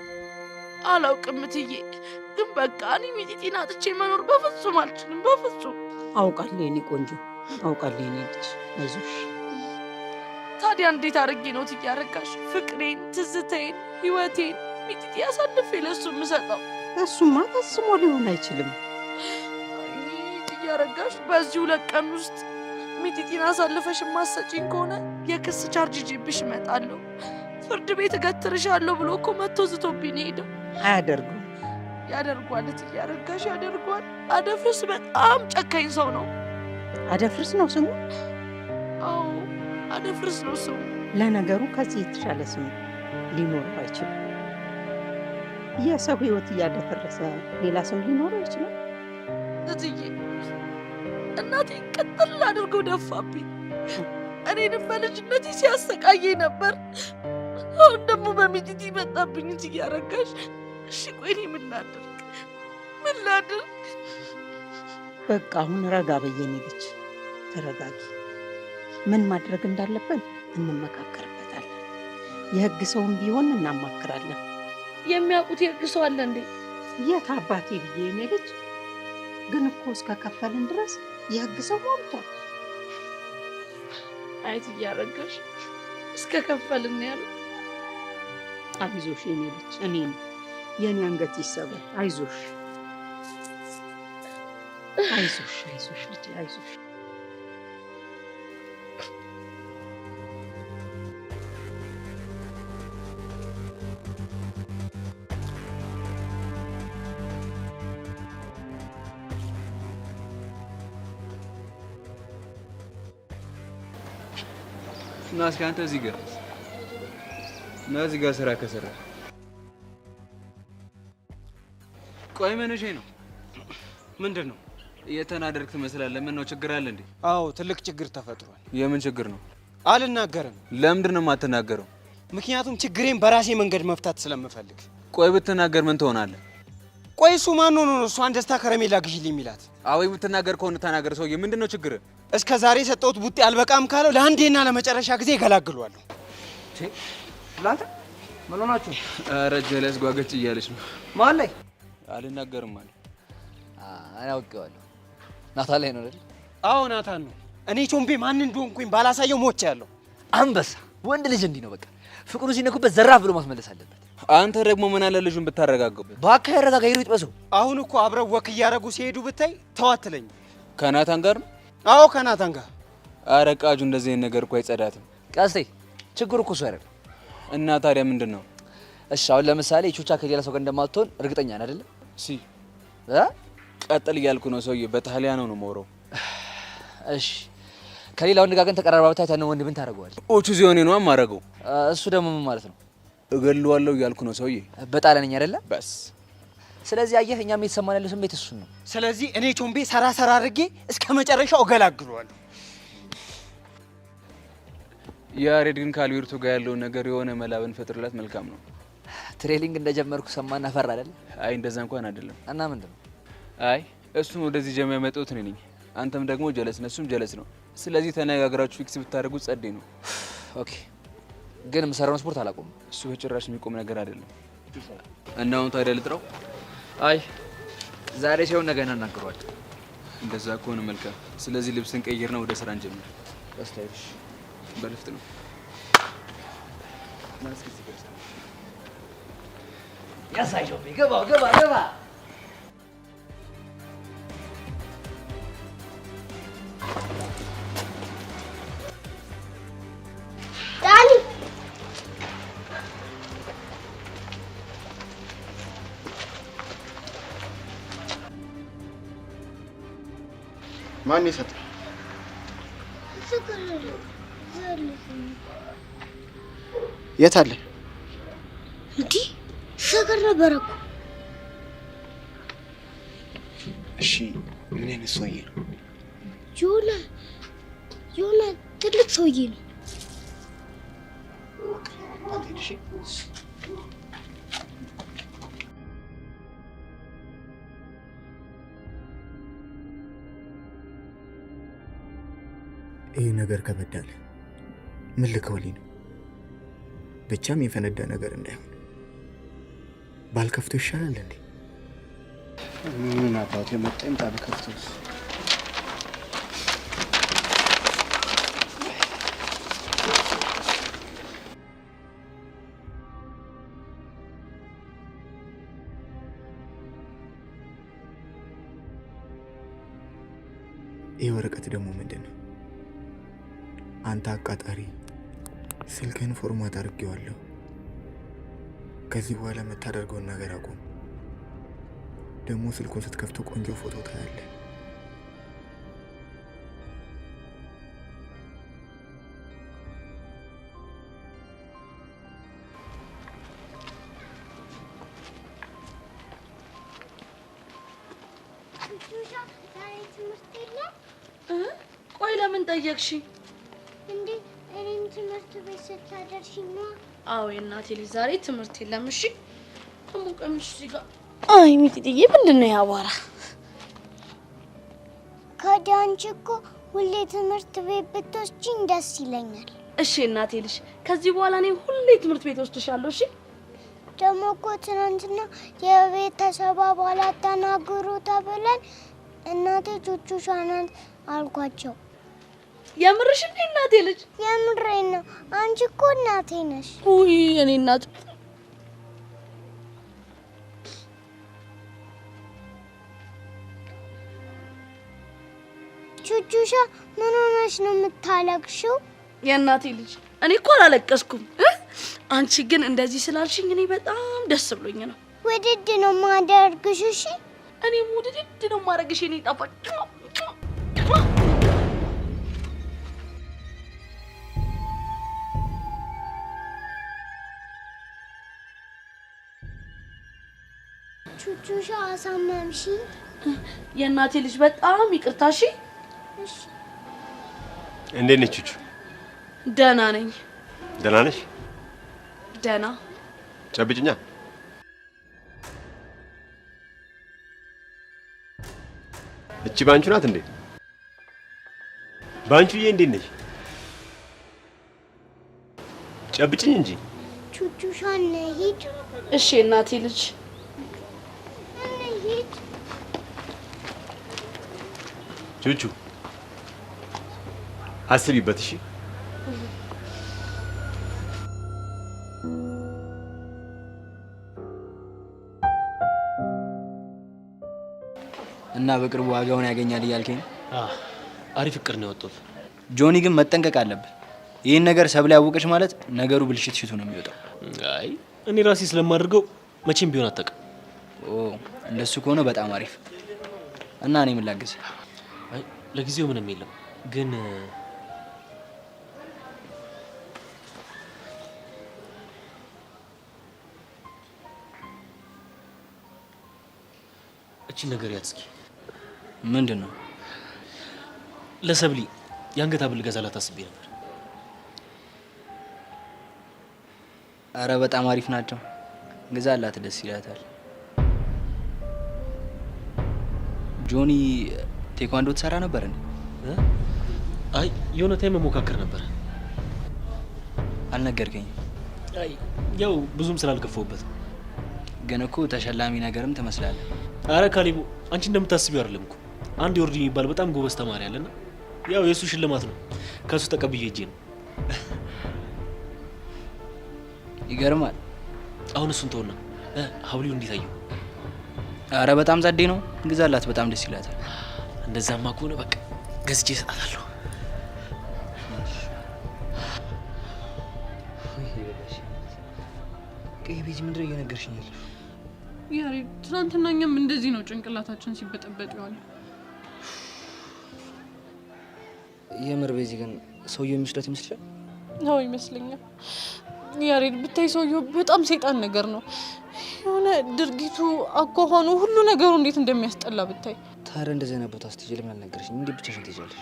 አላውቅም እትዬ፣ ግን በቃ እኔ ሚጢጢን አጥቼ መኖር በፍጹም አልችልም። በፍጹም። አውቃለሁ የኔ ቆንጆ፣ አውቃለሁ የኔ ልጅ። አይዞሽ። ታዲያ እንዴት አድርጌ ነው እትዬ አረጋሽ ፍቅሬን፣ ትዝታዬን፣ ህይወቴን ሚጢጢ አሳልፌ ለሱ የምሰጠው? እሱማ ፈጽሞ ሊሆን አይችልም። እትዬ አረጋሽ በዚህ 2 ቀን ውስጥ ሚጢጢን አሳልፈሽ የማትሰጪኝ ከሆነ የክስ ቻርጅ ይዤብሽ እመጣለሁ። ፍርድ ቤት እገትርሻለሁ ብሎ እኮ መጥቶ ዝቶብኝ ነው ሄደው። አያደርጉም። ያደርጓል እትዬ አረጋሽ ያደርጓል። አደፍርስ በጣም ጨካኝ ሰው ነው። አደፍርስ ነው ስሙ? አዎ አደፍርስ ነው ስሙ። ለነገሩ ከዚህ የተሻለ ስሙ ሊኖረው አይችልም። የሰው ህይወት እያደፈረሰ ሌላ ስም ሊኖረው ይችላል? እትዬ እናቴ ቅጥል አድርገው ደፋብኝ። እኔንም በልጅነቴ ሲያሰቃየኝ ነበር። አሁን ደግሞ በሚጢጢ መጣብኝ እትዬ አረጋሽ። እሺ ቆይ እኔ ምን ላድርግ? ምን ላድርግ? በቃ አሁን ረጋ በይ የኔ ልጅ፣ ተረጋጊ። ምን ማድረግ እንዳለብን እንመካከርበታለን። የህግ ሰውም ቢሆን እናማክራለን። የሚያውቁት የህግ ሰው አለ እንዴ? የት አባቴ ብዬ የኔ ልጅ፣ ግን እኮ እስከ ከፈልን ድረስ የህግ ሰው ሞልቷል። አይ እትዬ አረጋሽ እስከ ከፈልን ያለው። አይዞሽ የኔ ልጅ፣ እኔም የኔ አንገት ይሰበር። አይዞሽ አይዞሽ አይዞሽ ልጅ አይዞሽ። እና እስኪ አንተ እዚህ ጋር እና እዚህ ጋር ስራ ከሰራ ቆይ ምን እሺ ነው? ምንድን ነው? እየተናደድክ ትመስላለህ። ምን ነው ችግር አለ እንዴ? አዎ ትልቅ ችግር ተፈጥሯል። የምን ችግር ነው? አልናገርም። ለምንድን ነው የማትናገረው? ምክንያቱም ችግሬን በራሴ መንገድ መፍታት ስለምፈልግ። ቆይ ብትናገር ምን ትሆናለህ? ቆይ እሱ ማን ሆኖ ነው እሷን ደስታ ከረሜላ ግዢልኝ የሚላት? አዎ ብትናገር ከሆነ ተናገር። ሰውዬ ምንድን ነው ችግር? እስከ ዛሬ የሰጠሁት ቡጤ አልበቃም ካለው ለአንዴና ለመጨረሻ ጊዜ እገላግሏለሁ። ላንተ ምን ሆናችሁ? ኧረ ጀለስ ጓገጭ እያለች ነው። ማን ላይ? አልናገርም አለ። እኔ አውቄዋለሁ። ናታን ላይ ነው አይደል? አዎ ናታን ነው። እኔ ቾምቤ ማን እንደሆንኩኝ ባላሳየው ሞቼ ያለው አንበሳ። ወንድ ልጅ እንዲህ ነው በቃ። ፍቅሩ ሲነኩበት ዘራፍ ብሎ ማስመለስ አለበት። አንተ ደግሞ ምን አለ ልጁን ብታረጋግበት። እባክህ ረጋጋ። ይሩ ይጥበሰው። አሁን እኮ አብረው ወክ እያደረጉ ሲሄዱ ብታይ ተዋትለኝ። ከናታን ጋር ነው? አዎ ከናታን ጋር። ኧረ ቃጁ እንደዚህ አይነት ነገር እኮ አይጸዳትም። ቀስቴ ችግሩ እኮ እሱ አይደለም። እና ታዲያ ምንድን ነው? እሺ አሁን ለምሳሌ ቹቻ ከሌላ ሰው ጋር እንደማትሆን እርግጠኛ ነህ አይደለ? ቀጥል እያልኩ ነው ሰውዬ። በጣሊያኑ ነው የማወራው። እሺ ከሌላ ወንድ ጋር ግን ተቀራርባ ብታይ ያንን ወንድ ምን ታደርገዋለህ? ኦቹ ዚዮኔ ነው የማደርገው። እሱ ደግሞ ምን ማለት ነው? እገለዋለሁ እያልኩ ነው ሰውዬ። በጣሊያንኛ አይደለ? በስ ስለዚህ አየህ፣ እኛም የተሰማን ያለው ስሜት እሱን ነው። ስለዚህ እኔ ቾምቤ ሰራ አድርጌ እስከ መጨረሻው እገላግለዋለሁ። ያሬድ ግን ከአልቤርቶ ጋር ያለውን ነገር የሆነ መላ ብንፈጥርላት መልካም ነው። ትሬሊንግ እንደጀመርኩ ሰማና ፈራ አይደል? አይ እንደዛ እንኳን አይደለም። እና ምንድነው? አይ እሱን ወደዚህ ጀማ ያመጣሁት እኔ ነኝ። አንተም ደግሞ ጀለስ ነህ፣ እሱም ጀለስ ነው። ስለዚህ ተነጋግራችሁ ፊክስ ብታደርጉት ጸዴ ነው። ኦኬ። ግን የምሰራውን ስፖርት አላቆም። እሱ በጭራሽ የሚቆም ነገር አይደለም። እና አሁን ታዲያ ልጥራው? አይ ዛሬ ሲሆን ነገ እናናግረዋለን። እንደዛ ከሆነ መልካም። ስለዚህ ልብስን ቀይርና ወደ ስራ እንጀምር። በስታይልሽ በልፍት ነው። ያሳየው ገባ ገባ ገባ ዳኒ ማን የሰጠው? የት አለ? እንዴ ሸገር ነበር እኮ። እሺ ምን አይነት ሰውዬ ነው? የሆነ ትልቅ ሰውዬ ነው። ይህ ነገር ከበዳለ ምን ልከውልኝ ነው? ብቻም የፈነዳ ነገር እንዳይሆን ባልከፍቶ ይሻላል እንዴ? ምን አባቱ የመጣኝ ጣል ከፍቶስ ይህ ወረቀት ደግሞ ምንድን ነው? አንተ አቃጣሪ ስልክህን ፎርማት አድርጌዋለሁ። ከዚህ በኋላ የምታደርገውን ነገር አቁም። ደግሞ ስልኩን ስትከፍቶ ቆንጆ ፎቶ ታያለህ። ቆይ ለምን ጠየቅሽ? እንዴ እኔም ትምህርት ቤት ስታደርሽኝ ነው? አዎ የእናቴ ልጅ ዛሬ ትምህርት የለም። እሺ ደግሞ ቀሚሱ እዚህ ጋር። አይ ሚጥጥዬ ምንድን ነው ያቧራ? ከዲያ አንቺ እኮ ሁሌ ትምህርት ቤት ብትወስጂኝ ደስ ይለኛል። እሺ እናቴ ልጅ ከዚህ በኋላ እኔ ሁሌ ትምህርት ቤት ወስድሻለሁ። እሺ ደግሞ እኮ ትናንትና የቤተሰብ አባላት ተናግሩ ተብለን እናቴ ቹቹሻ ናት አልኳቸው። የምርሽ እንዴ እናቴ ልጅ? የምሬን ነው። አንቺ እኮ እናቴ ነሽ። ውይ እኔ እናት ቹቹሻ ምን ሆነሽ ነው የምታለቅሽው? የእናቴ ልጅ እኔ እኮ አላለቀስኩም። አንቺ ግን እንደዚህ ስላልሽኝ እኔ በጣም ደስ ብሎኝ ነው። ውድድ ነው ማደርግሽ። እሺ እኔም ውድድ ነው ማድረግሽ። እኔ ጣፋጭ ቹቹሻ አሳመምሽ። የእናቴ ልጅ በጣም ይቅርታ። እሺ እሺ። እንዴት ነሽ ቹቹ? ደህና ነኝ። ደህና ነሽ? ደህና። ጨብጭኛ። እቺ ባንቹ ናት እንዴ? ባንቹዬ እንዴት ነሽ? ጨብጭኝ እንጂ። ቹቹሻ እንሂድ። እሺ እናቴ ልጅ እንሂድ። ቹቹ አስቢበት። እሺ እና በቅርቡ ዋጋውን ያገኛል እያልከኝ? አሪፍ እቅድ ነው ያወጣሁት። ጆኒ ግን መጠንቀቅ አለብህ። ይህን ነገር ሰብለ ያወቀች ማለት ነገሩ ብልሽት ሽቱ ነው የሚወጣው። አይ እኔ ራሴ ስለማደርገው መቼም ቢሆን አታውቅም። እንደሱ ከሆነ በጣም አሪፍ። እና እኔ ምን ላግዝ? አይ ለጊዜው ምንም የለም፣ ግን እቺን ነገር ያት እስኪ። ምንድን ነው? ለሰብሊ የአንገት ሐብል ልገዛላት አስቤ ነበር። አረ በጣም አሪፍ ናቸው፣ ግዛላት፣ ደስ ይላታል። ጆኒ ቴኳንዶ ትሰራ ነበር እንዴ? አይ የሆነ ታይም መሞካከር ነበር። አልነገርከኝም? አይ ያው ብዙም ስላልገፋሁበት። ግን እኮ ተሸላሚ ነገርም ትመስላለህ። አረ ካሌቡ አንቺ እንደምታስቢው አይደለም እኮ። አንድ ወርዲ የሚባል በጣም ጎበዝ ተማሪ አለና ያው የሱ ሽልማት ነው። ከሱ ተቀብዬ ሄጄ ነው። ይገርማል። አሁን እሱን ተውና ሐብሊው እንዴት አየው? አረ በጣም ጸዴ ነው፣ ግዛላት፣ በጣም ደስ ይላታል። እንደዛማ ከሆነ በቃ ገዝቼ እሰጣታለሁ። ቀይ ቤት ምንድነው እየነገርሽኝ ያለሽ? ያሬ ትናንትና እኛም እንደዚህ ነው ጭንቅላታችን ሲበጠበጥ ይዋል። የምር ቤዚ ግን ሰውየው የሚመስለት ይመስልሻል? ነው ይመስለኛል። ያሬድ ብታይ ሰውየው በጣም ሰይጣን ነገር ነው። የሆነ ድርጊቱ፣ አኳኋኑ፣ ሁሉ ነገሩ እንዴት እንደሚያስጠላ ብታይ። ታዲያ እንደዚህ አይነት ቦታ ስትሄጂ ለምን አልነገርሽኝ? እንዴት ብቻሽን ትሄጃለሽ?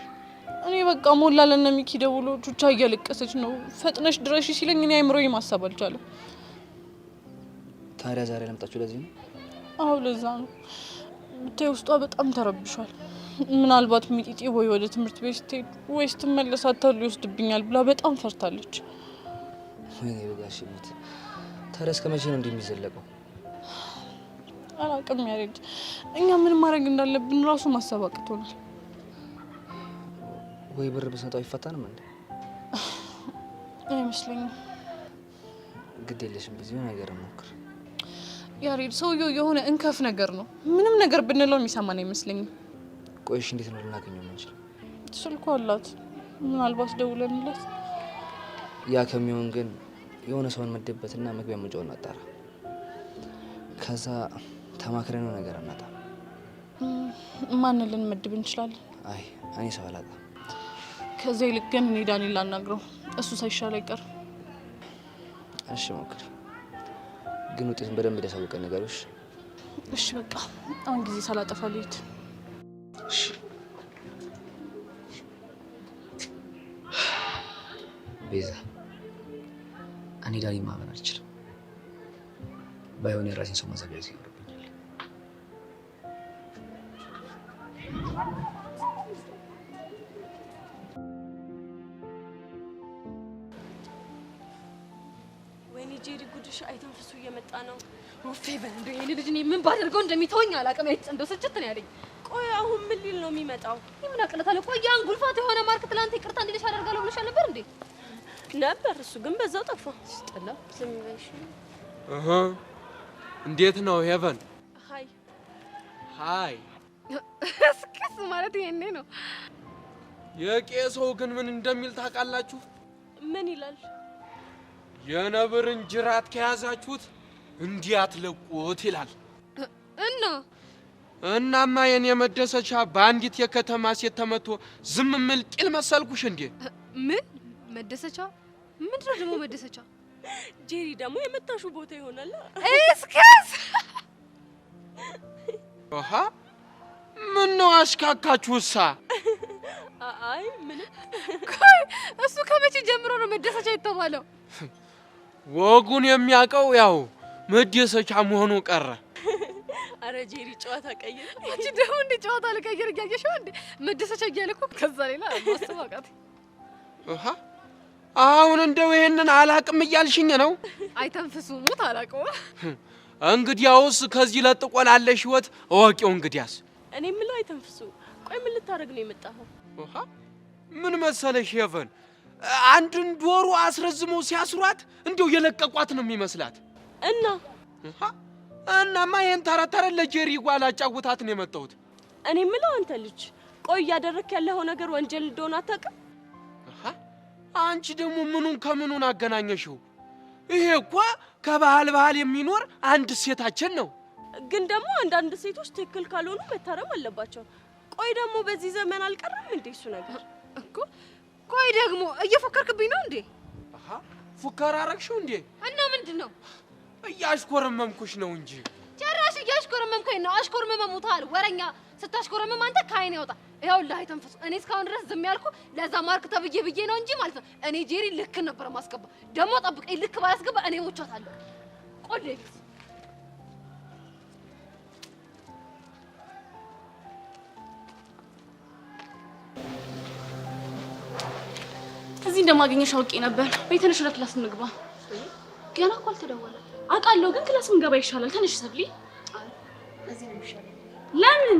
እኔ በቃ ሞላ ለነ ሚኪ ደውሎ ቹቻ እያለቀሰች ነው ፈጥነሽ ድረሽ ሲለኝ እኔ አይምሮዬ ማሰብ አልቻለም። ታዲያ ዛሬ ለምጣችሁ ለዚህ ነው? አዎ ለዛ ነው። ብታይ ውስጧ በጣም ተረብሿል። ምናልባት ሚጢጢ ወይ ወደ ትምህርት ቤት ስትሄድ ወይ ስትመለስ አታሉ ይወስድብኛል ብላ በጣም ፈርታለች። ወይኔ በጋሽ ሞት። ታዲያ እስከ መቼ ነው እንደሚዘለቀው? አላውቅም ያሬድ። እኛ ምን ማድረግ እንዳለብን ራሱ ማሰብ አቅቶናል። ወይ ብር ብሰጠው አይፈታንም እንዴ? አይመስለኝም። ግድ የለሽም ብዙ ነገር ሞክር። ያሬድ ሰውየው የሆነ እንከፍ ነገር ነው። ምንም ነገር ብንለው የሚሰማን አይመስለኝም። ቆይሽ እንዴት ነው ልናገኘው የምንችለው? ስልኳ አላት። ምናልባት ደውለንለት። ያ ከሚሆን ግን የሆነ ሰውን መደበትና መግቢያ መውጫውን አጣራ። ከዛ ተማክረን ነው ነገር አናጣ። ማንን ልንመድብ እንችላለን? አይ እኔ ሰው አላጣ። ከዛ ይልቅ ግን እኔ ዳንኤል ላናግረው። እሱ ሳይሻል አይቀር። እሺ ሞክር፣ ግን ውጤቱን በደንብ ሊያሳውቀን ነገሮች። እሺ በቃ አሁን ጊዜ ሳላጠፋ ልሂድ። እሺ ቤዛ፣ እኔ ዳኒ ማመን አልችልም። ባይሆን የራሴን ሰው ማዘጋጀት ይኖርብኛል። ወይኔ ጄሪ ጉድሽ አይተንፍሱ እየመጣ ነው። ኦፌ በእንዶ የኔ ልጅ እኔ ምን ባደርገው እንደሚተወኝ አላውቅም። እንደው ስጭት ነው ያለኝ። ቆይ አሁን ምን ሊል ነው የሚመጣው? ምን አቅለታለሁ? ቆይ ያን ጉልፋት የሆነ ማርክ ትላንት ይቅርታ እንዲልሽ አደርጋለሁ ብለሽ ነበር እንዴ? ነበር። እሱ ግን በዛው ጠፋ። ጠላ ዝም በይሽ። እንዴት ነው ሄቨን? ሃይ ሃይ። እስከስ ማለት ይሄኔ ነው። የቄሰው ግን ምን እንደሚል ታውቃላችሁ? ምን ይላል? የነብርን ጅራት ከያዛችሁት እንዲያትለቁት ይላል። እናማ የኔ መደሰቻ በአንዲት የከተማ ሴት ተመቶ ዝም ምል ቂል መሰልኩሽ እንዴ? ምን መደሰቻ? ምንድነው ደግሞ መደሰቻ? ጄሪ ደግሞ የመታሹ ቦታ ይሆናል። እስከስ አሃ ምን ነው አሽካካችሁሳ? አይ ምን? ቆይ እሱ ከመቼ ጀምሮ ነው መደሰቻ የተባለው? ወጉን የሚያውቀው ያው መደሰቻ መሆኑ ቀረ። አረ ጄሪ ጨዋታ ቀይር። አንቺ ደግሞ እንደ ጨዋታ ልቀይር እያየሽው እንዴ? መደሰቻ እያለኩ ከዛ ሌላ ማስተዋቃት። አሃ አሁን እንደው ይሄንን አላቅም እያልሽኝ ነው? አይተንፍሱ ሞት አላቀው። እንግዲያውስ ከዚህ ለጥቆ ላለሽ ህይወት እወቂው። እንግዲያስ እኔ የምለው አይተንፍሱ፣ ቆይ ምን ልታረግ ነው የመጣኸው? አሃ ምን መሰለሽ ሄቨን፣ አንድን ዶሮ አስረዝመው ሲያስሯት እንዲው የለቀቋት ነው የሚመስላት። እናማ ይሄን ተረተረ ለጄሪ ጓላ ጫውታት ነው የመጣሁት። እኔ የምለው አንተ ልጅ፣ ቆይ እያደረክ ያለው ነገር ወንጀል እንደሆነ አታውቅም? አንቺ ደግሞ ምኑን ከምኑን አገናኘሽው? ይሄ እኮ ከባህል የሚኖር አንድ ሴታችን ነው። ግን ደግሞ አንዳንድ ሴቶች ትክክል ካልሆኑ መታረም አለባቸው። ቆይ ደግሞ በዚህ ዘመን አልቀረም እንዴ እሱ ነገር እኮ? ቆይ ደግሞ እየፎከርክብኝ ነው እንዴ? አሃ ፉከራ አረግሽው እንዴ? እና ምንድነው? እያሽኮረመምኩሽ ነው እንጂ። ጭራሽ እያሽኮረመምከኝ ነው። አሽኮርመመሙታል ወረኛ። ስታሽኮረመም አንተ ካይን ያውጣ። ይኸውልህ አይተንፍሱ፣ እኔ እስካሁን ድረስ ዝም ያልኩ ለዛ ማርክ ብዬ ነው እንጂ ማለት ነው። እኔ ጄሪ ልክ ነበር ማስገባ። ደግሞ ጠብቀኝ፣ ልክ ባያስገባ እኔ ሞቻታለሁ። ቆሌት እዚህ እንደማገኘሽ አውቄ ነበር። በይተነሽ ለክላስ እንግባ። ገና እኮ አልተደወለ። አውቃለሁ ግን ክላስ እንገባ ይሻላል። ተነሽ ሰብሊ። እዚህ ነው ይሻላል። ለምን?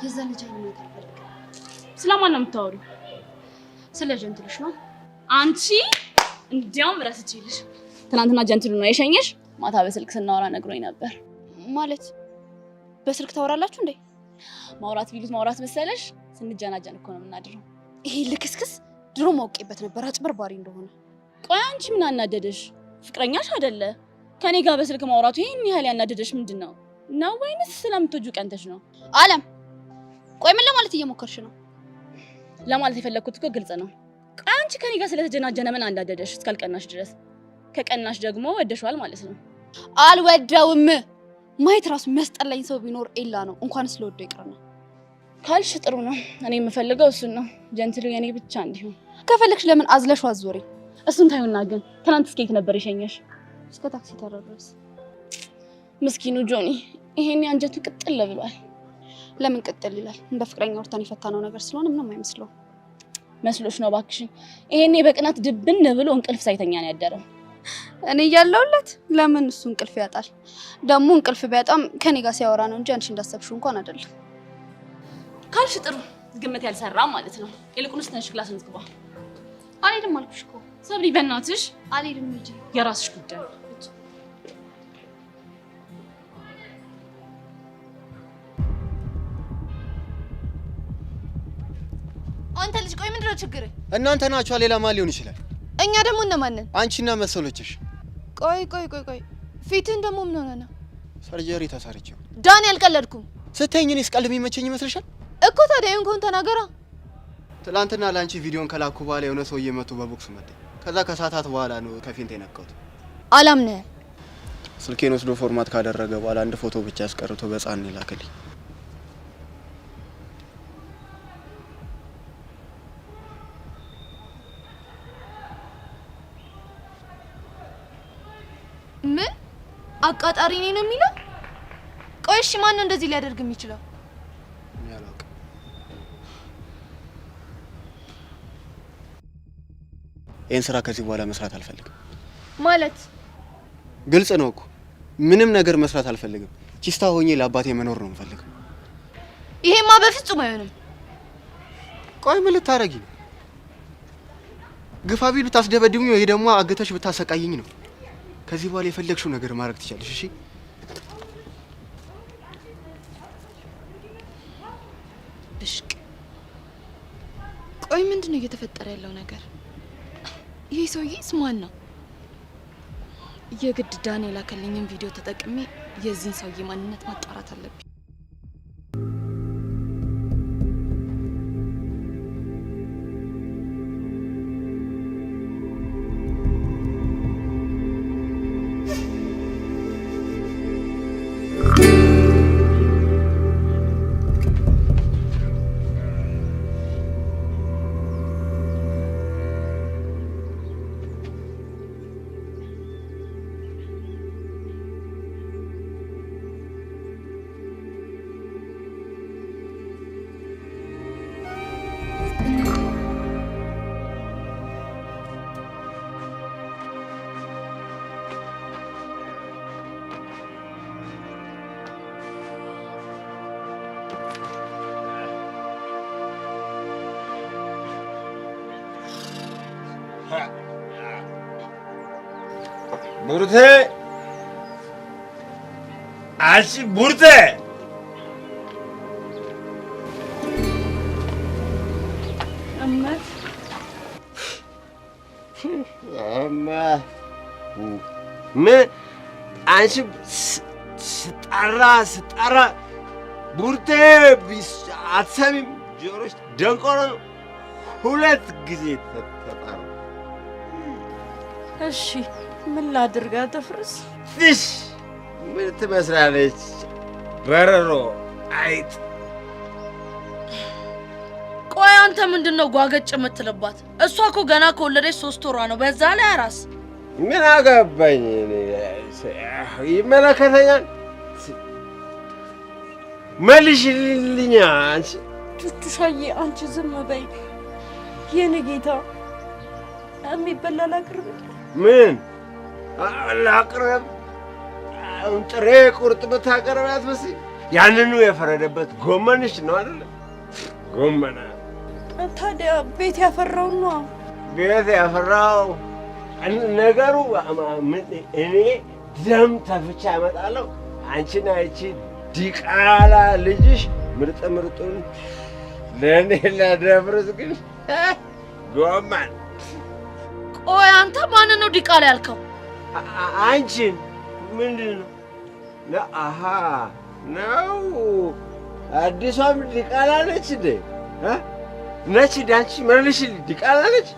የዛ ልጅ አይነት አልፈልግም። ስለማን ነው የምታወሪው? ስለ ጀንትልሽ ነው። አንቺ እንዲያውም ረስቼልሽ። ትናንትና ጀንትሉ ነው የሸኘሽ። ማታ በስልክ ስናወራ ነግሮኝ ነበር። ማለት በስልክ ታወራላችሁ እንዴ? ማውራት ቢሉት ማውራት መሰለሽ? ስንጀናጀን እኮ ነው የምናድረው። ይሄ ልክስክስ ድሮ ማውቄበት ነበር አጭበርባሪ እንደሆነ። ቆይ አንቺ ምን አናደደሽ? ፍቅረኛሽ አይደለ? ከኔ ጋር በስልክ ማውራቱ ይሄን ያህል ያናደደሽ ምንድነው? ነው ወይንስ ስለምትወጁ ቀንተሽ ነው? አለም ቆይ ምን ለማለት እየሞከርሽ ነው? ለማለት የፈለኩት እኮ ግልጽ ነው። አንቺ ከኔ ጋር ስለተጀናጀነ ምን አንዳደደሽ እስካልቀናሽ ድረስ? ከቀናሽ ደግሞ ወደሽዋል ማለት ነው። አልወደውም። ማየት ራሱ የሚያስጠላኝ ሰው ቢኖር ኤላ ነው። እንኳን ስለወደው ይቅርና ካልሽ ጥሩ ነው። እኔ የምፈልገው እሱን ነው። ጀንትሉ የኔ ብቻ እንዲሆን ከፈለግሽ ለምን አዝለሽ አዞሪ? እሱን ታዩና ግን ትናንት እስከ የት ነበር የሸኘሽ? እስከ ታክሲ ተራ ድረስ። ምስኪኑ ጆኒ ይሄን አንጀቱ ቅጥል ብሏል። ለምን ቅጥል ይላል? እንደ ፍቅረኛ ወርታን የፈታነው ነገር ስለሆነ ምንም አይመስለው። መስሎሽ ነው ባክሽን። ይሄኔ በቅናት ድብን ብሎ እንቅልፍ ሳይተኛ ነው ያደረው። እኔ ያለውለት ለምን እሱ እንቅልፍ ያጣል? ደግሞ እንቅልፍ ቢያጣም ከኔ ጋር ሲያወራ ነው እንጂ አንቺ እንዳሰብሽው እንኳን አይደለም። ካልሽ ጥሩ ግምት ያልሰራ ማለት ነው። ይልቁንስ ትንሽ ክላስ እንግባ። አልሄድም አልኩሽ እኮ ሰብሪ፣ በእናትሽ አልሄድም እንጂ የራስሽ ጉዳይ። አንተ ልጅ ቆይ፣ ምንድነው ችግር? እናንተ ናችሁ፣ ሌላ ማን ሊሆን ይችላል? እኛ ደግሞ እነማን ነን? አንቺና መሰሎችሽ። ቆይ ፊትህን ደግሞ ምን ሆነ ነው? ሰርጀሪ ተሰርቼው። ዳን ያልቀለድኩም ስትይኝ እኔስ ቀልድ የሚመቸኝ ይመስልሻል? እኮ ታዲያ እንኳን ተናገራ። ትላንትና ለአንቺ ቪዲዮን ከላኩ በኋላ የሆነ ሰውዬ መጥቶ በቦክስ መጣ። ከዛ ከሰዓታት በኋላ ነው ከፊንት የነካሁት። አላምነህ። ስልኬን ወስዶ ፎርማት ካደረገ በኋላ አንድ ፎቶ ብቻ አስቀርቶ በጻን ይላክልኝ። ምን አቃጣሪ ነኝ ነው የሚለው? ቆይ እሺ ማን ነው እንደዚህ ሊያደርግ የሚችለው? ይሄን ስራ ከዚህ በኋላ መስራት አልፈልግም። ማለት ግልጽ ነው እኮ ምንም ነገር መስራት አልፈልግም። ቺስታ ሆኜ ለአባቴ መኖር ነው የምፈልገው። ይሄማ በፍጹም አይሆንም። ቆይ ምን ልታረጊ ነው? ግፋ ቢሉ ታስደበድቡኝ ወይ ደግሞ አገተሽ ብታሰቃይኝ ነው። ከዚህ በኋላ የፈለግሽው ነገር ማድረግ ትችላለሽ። እሺ ብሽቅ። ቆይ ምንድነው እየተፈጠረ ያለው ነገር? ይሄ ሰውዬስ ማን ነው? የግድ ዳንኤል ላከልኝን ቪዲዮ ተጠቅሜ የዚህን ሰውዬ ማንነት ማጣራት አለብኝ። ቡርቴ አንቺ ቡርቴ እመት ምን አንቺ ስጠራ ቡርቴ አትሰሚም? ጆሮሽ ደንቆሮ ነው። ሁለት ጊዜ ተጠራ። እሺ ምን ላድርጋ? ተፍርስ ፊሽ ምን ትመስላለች? በረሮ አይጥ። ቆይ አንተ ምንድነው ጓገጭ የምትልባት? እሷ እኮ ገና ከወለደች 3 ወሯ ነው። በዛ ላይ አራስ። ምን አገባኝ እኔ? ይመለከተኛል። መልሽልኛ አንቺ ቹቹሻዬ፣ አንቺ ዝም በይ የኔ ጌታ። የሚበላ ላቅርብ? ምን ላቅርብ? ጥሬ ቁርጥ ብታቀርቢያት መሰለኝ። ያንኑ የፈረደበት ጎመንሽ ነው አይደለ? ጎመና ታዲያ ቤት ያፈራው ነው። ቤት ያፈራው ነገሩ። እኔ ደም ተፍቻ እመጣለሁ። አንቺና ይቺ ዲቃላ ልጅሽ ምርጥ ምርጡን ለእኔ ላደፍርስ ግን ጎመን። ቆይ አንተ ማንን ነው ዲቃላ ያልከው? አንቺን። ምንድን ነው? አሃ ነው አዲሷም ዲቃላ ነች እንዴ? ነች ዳንቺ መልሽ ዲቃላ ነች።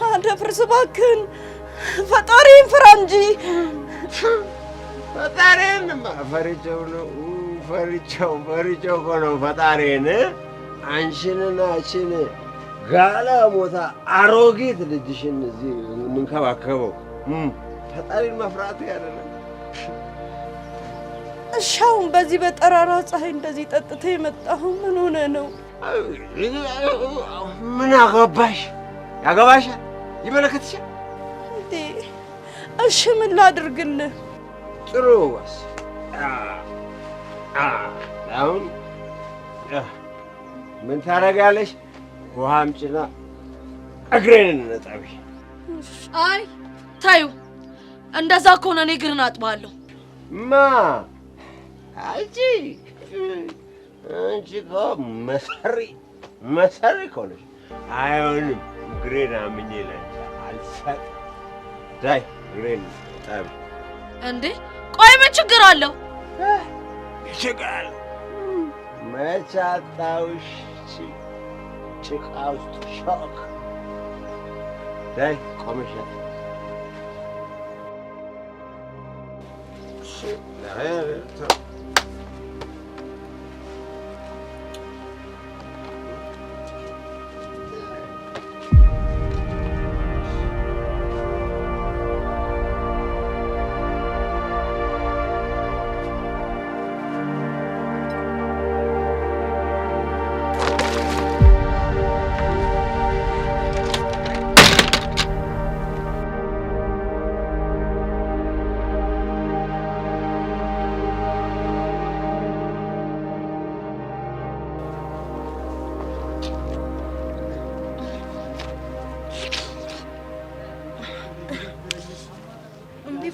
አደፍርስ እባክህን፣ ፈጣሪን ፍራ እንጂ። ፈጣሪን ፈሪቸው ነው ፈሪቸው እኮ ነው ፈጣሪን። አንቺንና አንቺን ጋላ ሞታ አሮጊት ልጅሽን እዚህ የምንከባከበው ፈጣሪን መፍራት አይደለም። እሺ አሁን በዚህ በጠራራ ፀሐይ እንደዚህ ጠጥተህ የመጣኸው ምን ሆነ ነው? ምን አገባሽ? ያገባሻል? ይመለከትሻል እንዴ? እሺ ምን ላድርግልህ? ጥሩ ዋስ አሁን ምን ታደርጊያለሽ? ውሃ አምጪና እግሬን እንጠቢ። አይ ታዩ፣ እንደዛ ከሆነ እኔ እግርን አጥባለሁ። ማ አንቺ እኮ መሰሪ እኮ ነሽ። አይሆንም፣ እግሬን አምኜ ለአንቺ አልሰጥም። ዳይ እግሬን ጠቢ። እንዴ ቆይ ምን ችግር አለው? ችግር መች አጣሁሽ ጭቃ ውስጥ ሾክ። ዳይ ቆመሽ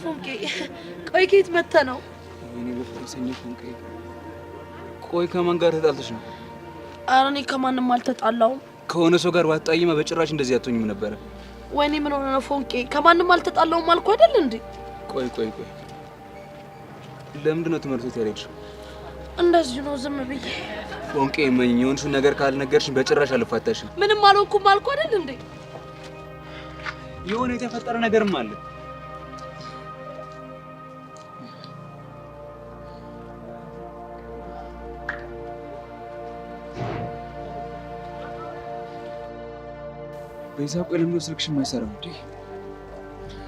ፎንቄ ቆይ ከየት መጥተህ ነው? እኔ በፈረሰኛ ፎንቄ ቆይ ከማን ጋር ተጣልተሽ ነው? ኧረ እኔ ከማንም አልተጣላሁም። ከሆነ ሰው ጋር ባትጣይማ በጭራሽ እንደዚህ አትሆኝም ነበረ። ወይኔ ምን ሆነ ነው ፎንቄ? ከማንም አልተጣላሁም አልኩ አይደል እንዴ? ቆይ ለምንድን ነው ትምህርት ቤት ያልሄድሽው? እንደዚህ ነው ዝም ብዬ። ፎንቄ ምን የሆንሽውን ነገር ካልነገርሽኝ በጭራሽ አልፋታሽም። ምንም አልሆንኩም አልኩ አይደል እንዴ? የሆነ የተፈጠረ ነገርም አለ። ቤዛ ቆይ ለምን ስልክሽ የማይሰራው እንዴ?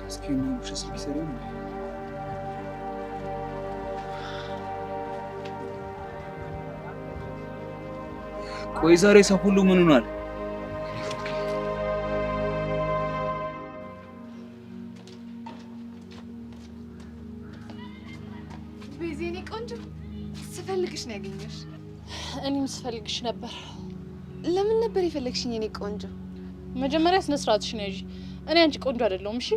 እስኪ ነው ስልክ ይሰራል እንዴ? ቆይ ዛሬ ሰው ሁሉ ምን ሆኗል? ቤዛ የኔ ቆንጆ ስፈልግሽ ነው ያገኘሽ። እኔም ስፈልግሽ ነበር። ለምን ነበር የፈለግሽኝ የኔ ቆንጆ? መጀመሪያ ስነ ስርዓትሽን ያዢ። እኔ አንቺ ቆንጆ አይደለሁም። እሺ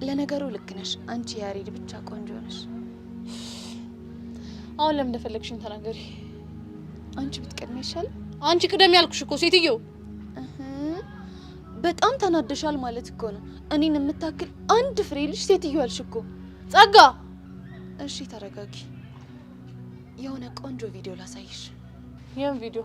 ለነገሩ ልክ ነሽ። አንቺ ያሬድ ብቻ ቆንጆ ነሽ። አሁን ለምን እንደፈለግሽኝ ተናገሪ። አንቺ ብትቀድሚ ይሻላል። አንቺ ቅደም ያልኩሽ እኮ ሴትዮ። በጣም ተናደሻል ማለት እኮ ነው። እኔን የምታክል አንድ ፍሬ ልጅ ሴትዮ አልሽ እኮ። ጸጋ እሺ ተረጋጊ። የሆነ ቆንጆ ቪዲዮ ላሳይሽ። ይሄን ቪዲዮ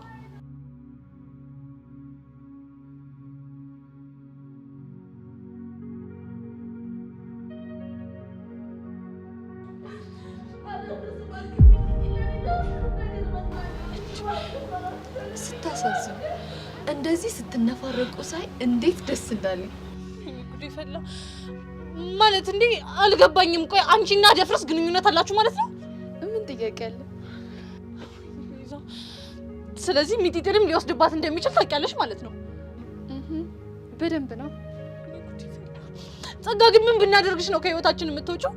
ስታሳዝኑ እንደዚህ ስትነፋረቁ ሳይ እንዴት ደስ እንዳለኝ። ጉድ ይፈላ ማለት እንዴ አልገባኝም። ቆይ አንቺና ደፍረስ ግንኙነት አላችሁ ማለት ነው? ምን ጥያቄ አለ? ስለዚህ ሚጢጥንም ሊወስድባት እንደሚችል ታውቂያለሽ ማለት ነው? በደንብ ነው። ጸጋ ግን ምን ብናደርግሽ ነው ከህይወታችን የምትወጪው?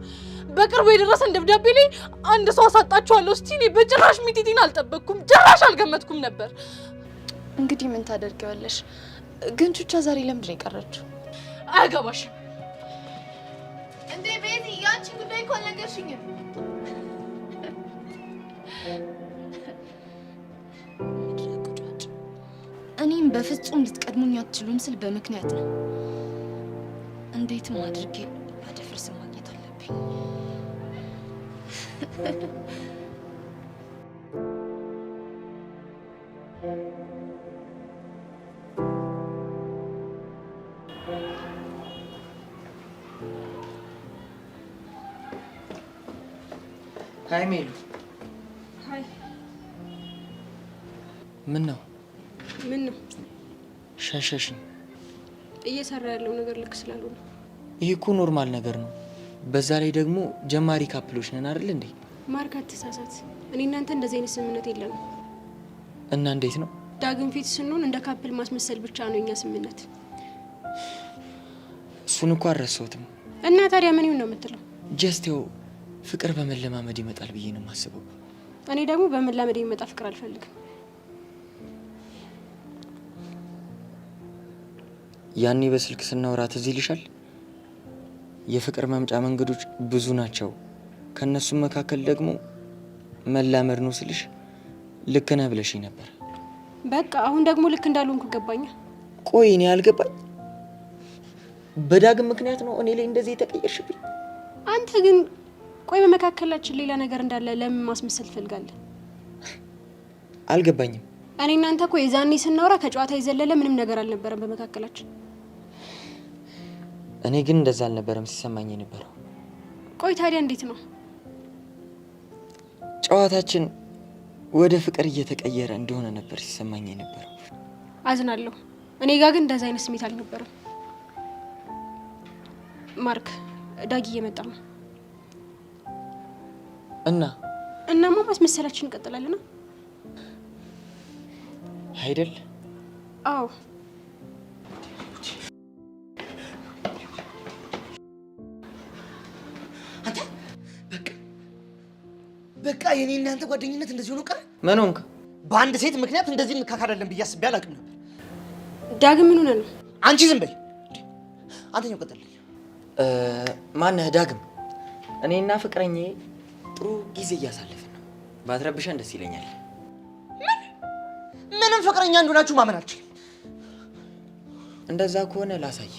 በቅርቡ የደረሰን ደብዳቤ ላይ አንድ ሰው አሳጣችኋለሁ። እስቲ እኔ በጭራሽ ሚጢጢን አልጠበቅኩም፣ ጭራሽ አልገመትኩም ነበር። እንግዲህ ምን ታደርጊዋለሽ? ግን ቹቻ ዛሬ ለምንድን ነው የቀረችው? አያገባሽም እንዴ ቤቲ፣ ያንቺ ጉዳይ እኮ አልነገርሽኝም። እኔም በፍጹም ልትቀድሙኝ አትችሉም ስል በምክንያት ነው። እንዴትም አድርጌ አደፍርስ ማግኘት አለብኝ። ሃይ ሜሉ። ሃይ። ምን ነው ምን ነው? ሸሸሽኝ? እየሰራ ያለው ነገር ልክ ስላልሆነ። ይህ እኮ ኖርማል ነገር ነው። በዛ ላይ ደግሞ ጀማሪ ካፕሎች ነን አይደል እንዴ? ማርክ አትሳሳት። እኔ እናንተ እንደዚህ አይነት ስምምነት የለንም። እና እንዴት ነው? ዳግም ፊት ስንሆን እንደ ካፕል ማስመሰል ብቻ ነው የኛ ስምምነት። እሱን እኮ አልረሳሁትም። እና ታዲያ ምን ይሁን ነው የምትለው? ጀስት ያው ፍቅር በመለማመድ ይመጣል ብዬ ነው የማስበው። እኔ ደግሞ በመላመድ የሚመጣ ፍቅር አልፈልግም። ያኔ በስልክ ስናወራ ትዝ ይልሻል? የፍቅር መምጫ መንገዶች ብዙ ናቸው፣ ከነሱም መካከል ደግሞ መላመድ ነው ስልሽ ልክ ነህ ብለሽኝ ነበር። በቃ አሁን ደግሞ ልክ እንዳልሆንኩ ገባኛ። ቆይ እኔ አልገባኝ። በዳግም ምክንያት ነው እኔ ላይ እንደዚህ የተቀየርሽብኝ? አንተ ግን ቆይ በመካከላችን ሌላ ነገር እንዳለ ለምን ማስመሰል ትፈልጋለህ? አልገባኝም። እኔ እናንተ እኮ የዛኔ ስናወራ ከጨዋታ የዘለለ ምንም ነገር አልነበረም በመካከላችን። እኔ ግን እንደዛ አልነበረም ሲሰማኝ የነበረው። ቆይ ታዲያ እንዴት ነው? ጨዋታችን ወደ ፍቅር እየተቀየረ እንደሆነ ነበር ሲሰማኝ የነበረው። አዝናለሁ። እኔ ጋር ግን እንደዛ አይነት ስሜት አልነበረም። ማርክ ዳጊ እየመጣ ነው። እናማ ማስመሰላችን እንቀጥላለን አይደል? አዎ። በቃ የኔ እናንተ ጓደኝነት እንደዚህ ሆኖ ቀረ። ምን ሆንክ? በአንድ ሴት ምክንያት እንደዚህ እንካካዳለን ብዬ አስቤ አላውቅም ነበር። ዳግም ምን ሆነ ነው? አንቺ ዝም በይ። አንተኛው ቀጥልኝ። ማነህ? ዳግም። እኔና ፍቅረኛዬ ጥሩ ጊዜ እያሳለፍን ነው። ባትረብሸን ደስ ይለኛል። ምንም ፍቅረኛ እንደሆናችሁ ማመን አልችልም። እንደዛ ከሆነ ላሳይ።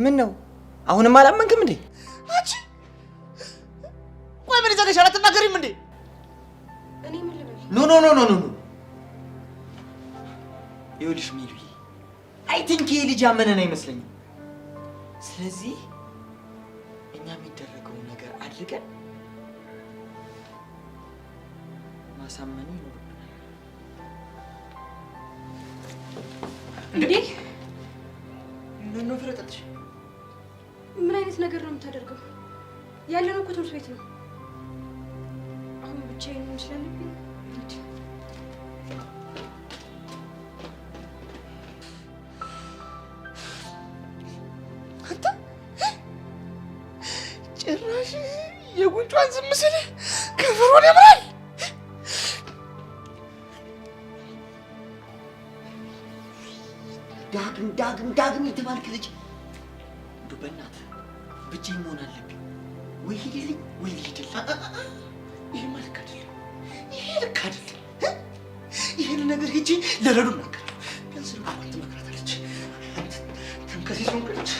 ምን ነው አሁንም አላመንክም እንዴ? አንቺ ቆይ ምን ይዘሽ አትናገሪም እንዴ? እኔ ምን ልበል? ኖ ይኸውልሽ ሚሉዬ፣ አይ ቲንክ ይሄ ልጅ ያመነን አይመስለኝም። ስለዚህ እኛ የሚደረገውን ነገር አድርገን ማሳመን ይኖርብናል። እንዴ ምን ነው ፍረጠጥሽ? ምን አይነት ነገር ነው የምታደርገው? ያለነው እኮ ትምህርት ቤት ነው። አሁን ብቻዬን መሆን ስላለብኝ ጭራሽ የጉንጯን ዝም ስል ከንፈሯን ያምራል። ዳግም የተባልክ ልጅ እንደው በእናትህ ብቻዬን መሆን አለብኝ። ወይ ሂድልኝ ወይ ልሂድልህ። ይሄማ ልክ አይደለም። ይሄ ልክ አይደለም። ይሄን ነገር ሂጂ ለረዱ ነገር ቢያንስ ልኳን ትመክራታለች። ተንከሲስ ሆንክልች።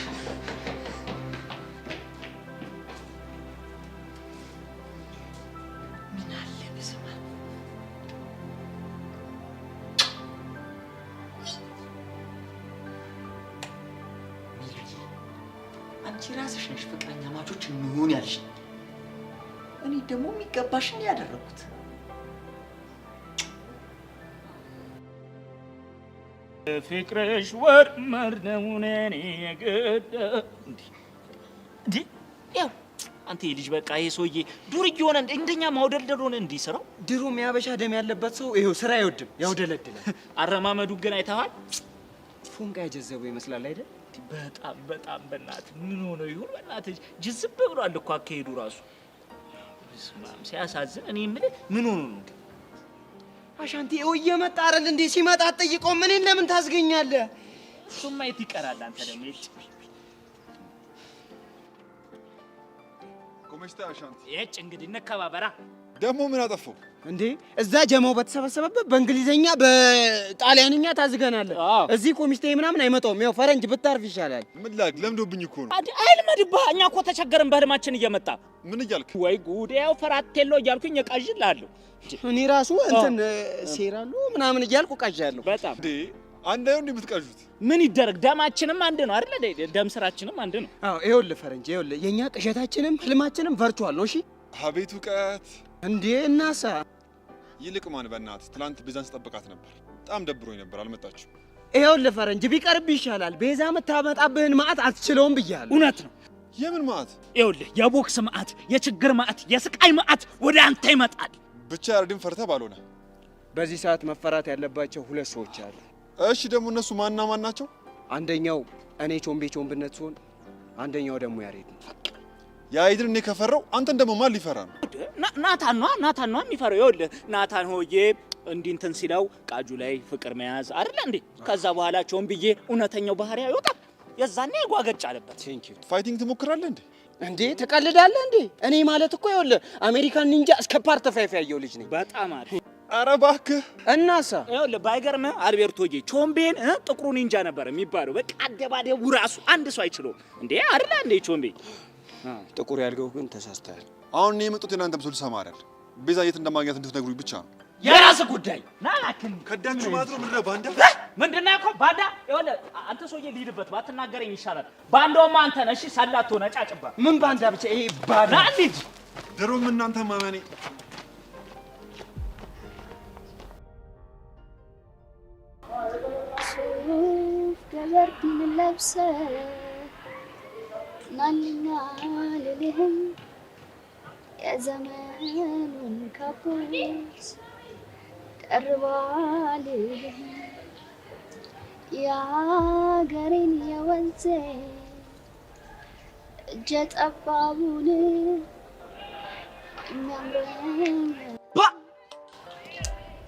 ምን አለ በስመ አብ አንቺ ራስሽ ነሽ ፍቅረኛ ማቾች እንሁን ያልሽ። እኔ ደግሞ የሚገባሽን ያደረኩት። ፍቅርሽ ወርመር ነው እኔ የገደ እንዴ ያው አንተ ልጅ በቃ ይሄ ሰውዬ ዱርዬ ሆነ እንደኛ ማውደልደል ሆነ እንዲህ ስራው። ድሮም ያበሻ ደም ያለበት ሰው ይሄው ስራ አይወድም፣ ያውደለድላል። አረማመዱ ግን አይተዋል። ፉንጋ የጀዘበው ይመስላል አይደል? በጣም በእናትህ ምን ሆነ ይሁን በእናትህ ጅዝብ ብሏል እኮ አካሄዱ ራሱ። ሲያሳዝን። እኔ የምልህ ምን ሆኖ ነው? አሻንቲ ይኸው እየመጣ አይደል እንዴ? ሲመጣ አትጠይቀውም? እኔን ለምን ታዝገኛለህ? እሱማ የት ይቀራል? አንተ ደግሞ እጭ ኮሜስታ አሻንቲ እጭ እንግዲህ እንከባበራ። ደግሞ ምን አጠፋው እንዴ? እዛ ጀማው በተሰበሰበበት በእንግሊዘኛ በጣሊያንኛ ታዝገናለህ። እዚህ ኮሚስቴ ምናምን አይመጣውም። ያው ፈረንጅ ብታርፍ ይሻላል። ምን ላድርግ? ለምዶብኝ እኮ ነው። አይልመድብህ። እኛ እኮ ተቸገርን በህልማችን እየመጣ ምን እያልክ? ወይ ጉድ! ያው ፈራቴሎ እያልኩኝ እቃዥልሃለሁ። እኔ ራሱ እንትን ሴራሉ ምናምን እያልኩ እቃዣለሁ። በጣም እንዴ አንድ አይሆን የምትቃዡት? ምን ይደረግ? ደማችንም አንድ ነው አይደል? ደም ስራችንም አንድ ነው። አዎ ይኸውልህ ፈረንጅ፣ ይኸውልህ የኛ ቅዠታችንም ህልማችንም ቨርቹዋል ነው። እሺ አቤት እውቀት እንዴ! እናሳ ይልቅ ማን በእናትህ ትላንት ቤዛን ስጠብቃት ነበር። በጣም ደብሮኝ ነበር፣ አልመጣችም። ይኸውልህ ፈረንጅ ቢቀርብ ይሻላል። ቤዛ የምታመጣብህን መዓት አትችለውም ብያለሁ። እውነት ነው። የምን መዓት? ይኸውልህ የቦክስ መዓት፣ የችግር መዓት፣ የስቃይ መዓት ወደ አንተ ይመጣል። ብቻ ያርድን ፈርተህ ባልሆነ። በዚህ ሰዓት መፈራት ያለባቸው ሁለት ሰዎች አሉ። እሺ ደግሞ እነሱ ማንና ማን ናቸው? አንደኛው እኔ ቾምቤ ቾምብነት ሲሆን፣ አንደኛው ደግሞ ያሬድ ነው። ያሬድን እኔ ከፈራው አንተን ደግሞ ማን ሊፈራ ነው? ናታን ነው የሚፈራው። ይኸውልህ ናታን ሆዬ እንዲህ እንትን ሲለው ቃጁ ላይ ፍቅር መያዝ አይደለ እንዴ? ከዛ በኋላ ቾምብዬ እውነተኛው ባህሪያ ይወጣል። የዛኔ ጓገጭ አለበት። ፋይቲንግ ትሞክራለህ እንዴ? እንዴ ትቀልዳለህ እንዴ? እኔ ማለት እኮ ይኸውልህ አሜሪካን ኒንጃ እስከ ፓርት 5 ያየው ልጅ ነኝ። በጣም አሪፍ። ኧረ እባክህ እናሳ ይኸውልህ ባይገርምህ አልቤርቶዬ ቾምቤን ጥቁሩ ኒንጃ ነበር የሚባለው። በቃ አደባደቡ ራሱ አንድ ሰው አይችለውም እንዴ አይደለ እንዴ? ቾምቤ ጥቁር ያልገው ግን ተሳስተሃል። አሁን እኔ የመጡት የእናንተ ምስል ሰማ አይደል? ቤዛ የት እንደማግኘት እንድትነግሩኝ ብቻ ነው። የራስ ጉዳይ ናላክን ከዳችሁ ማለት ነው። ምንድነው ባንዳ? ምንድነው እኮ ባንዳ? ይኸውልህ አንተ ሰውዬ ልሂድበት፣ ባትናገረኝ ይሻላል። ባንዳውማ አንተ ነህ። እሺ ሰላቶ ነጫጭባ ምን ባንዳ ብቻ ይሄ ባንዳ ልጅ ድሮም እናንተ ማመኔ ገበርዲን ለብሰህ ናልኛ ልልህም የዘመኑን ካፖርት ደርባ ልልህም የሀገሬን የወንዜ እጀ ጠባቡን የሚያምረኝ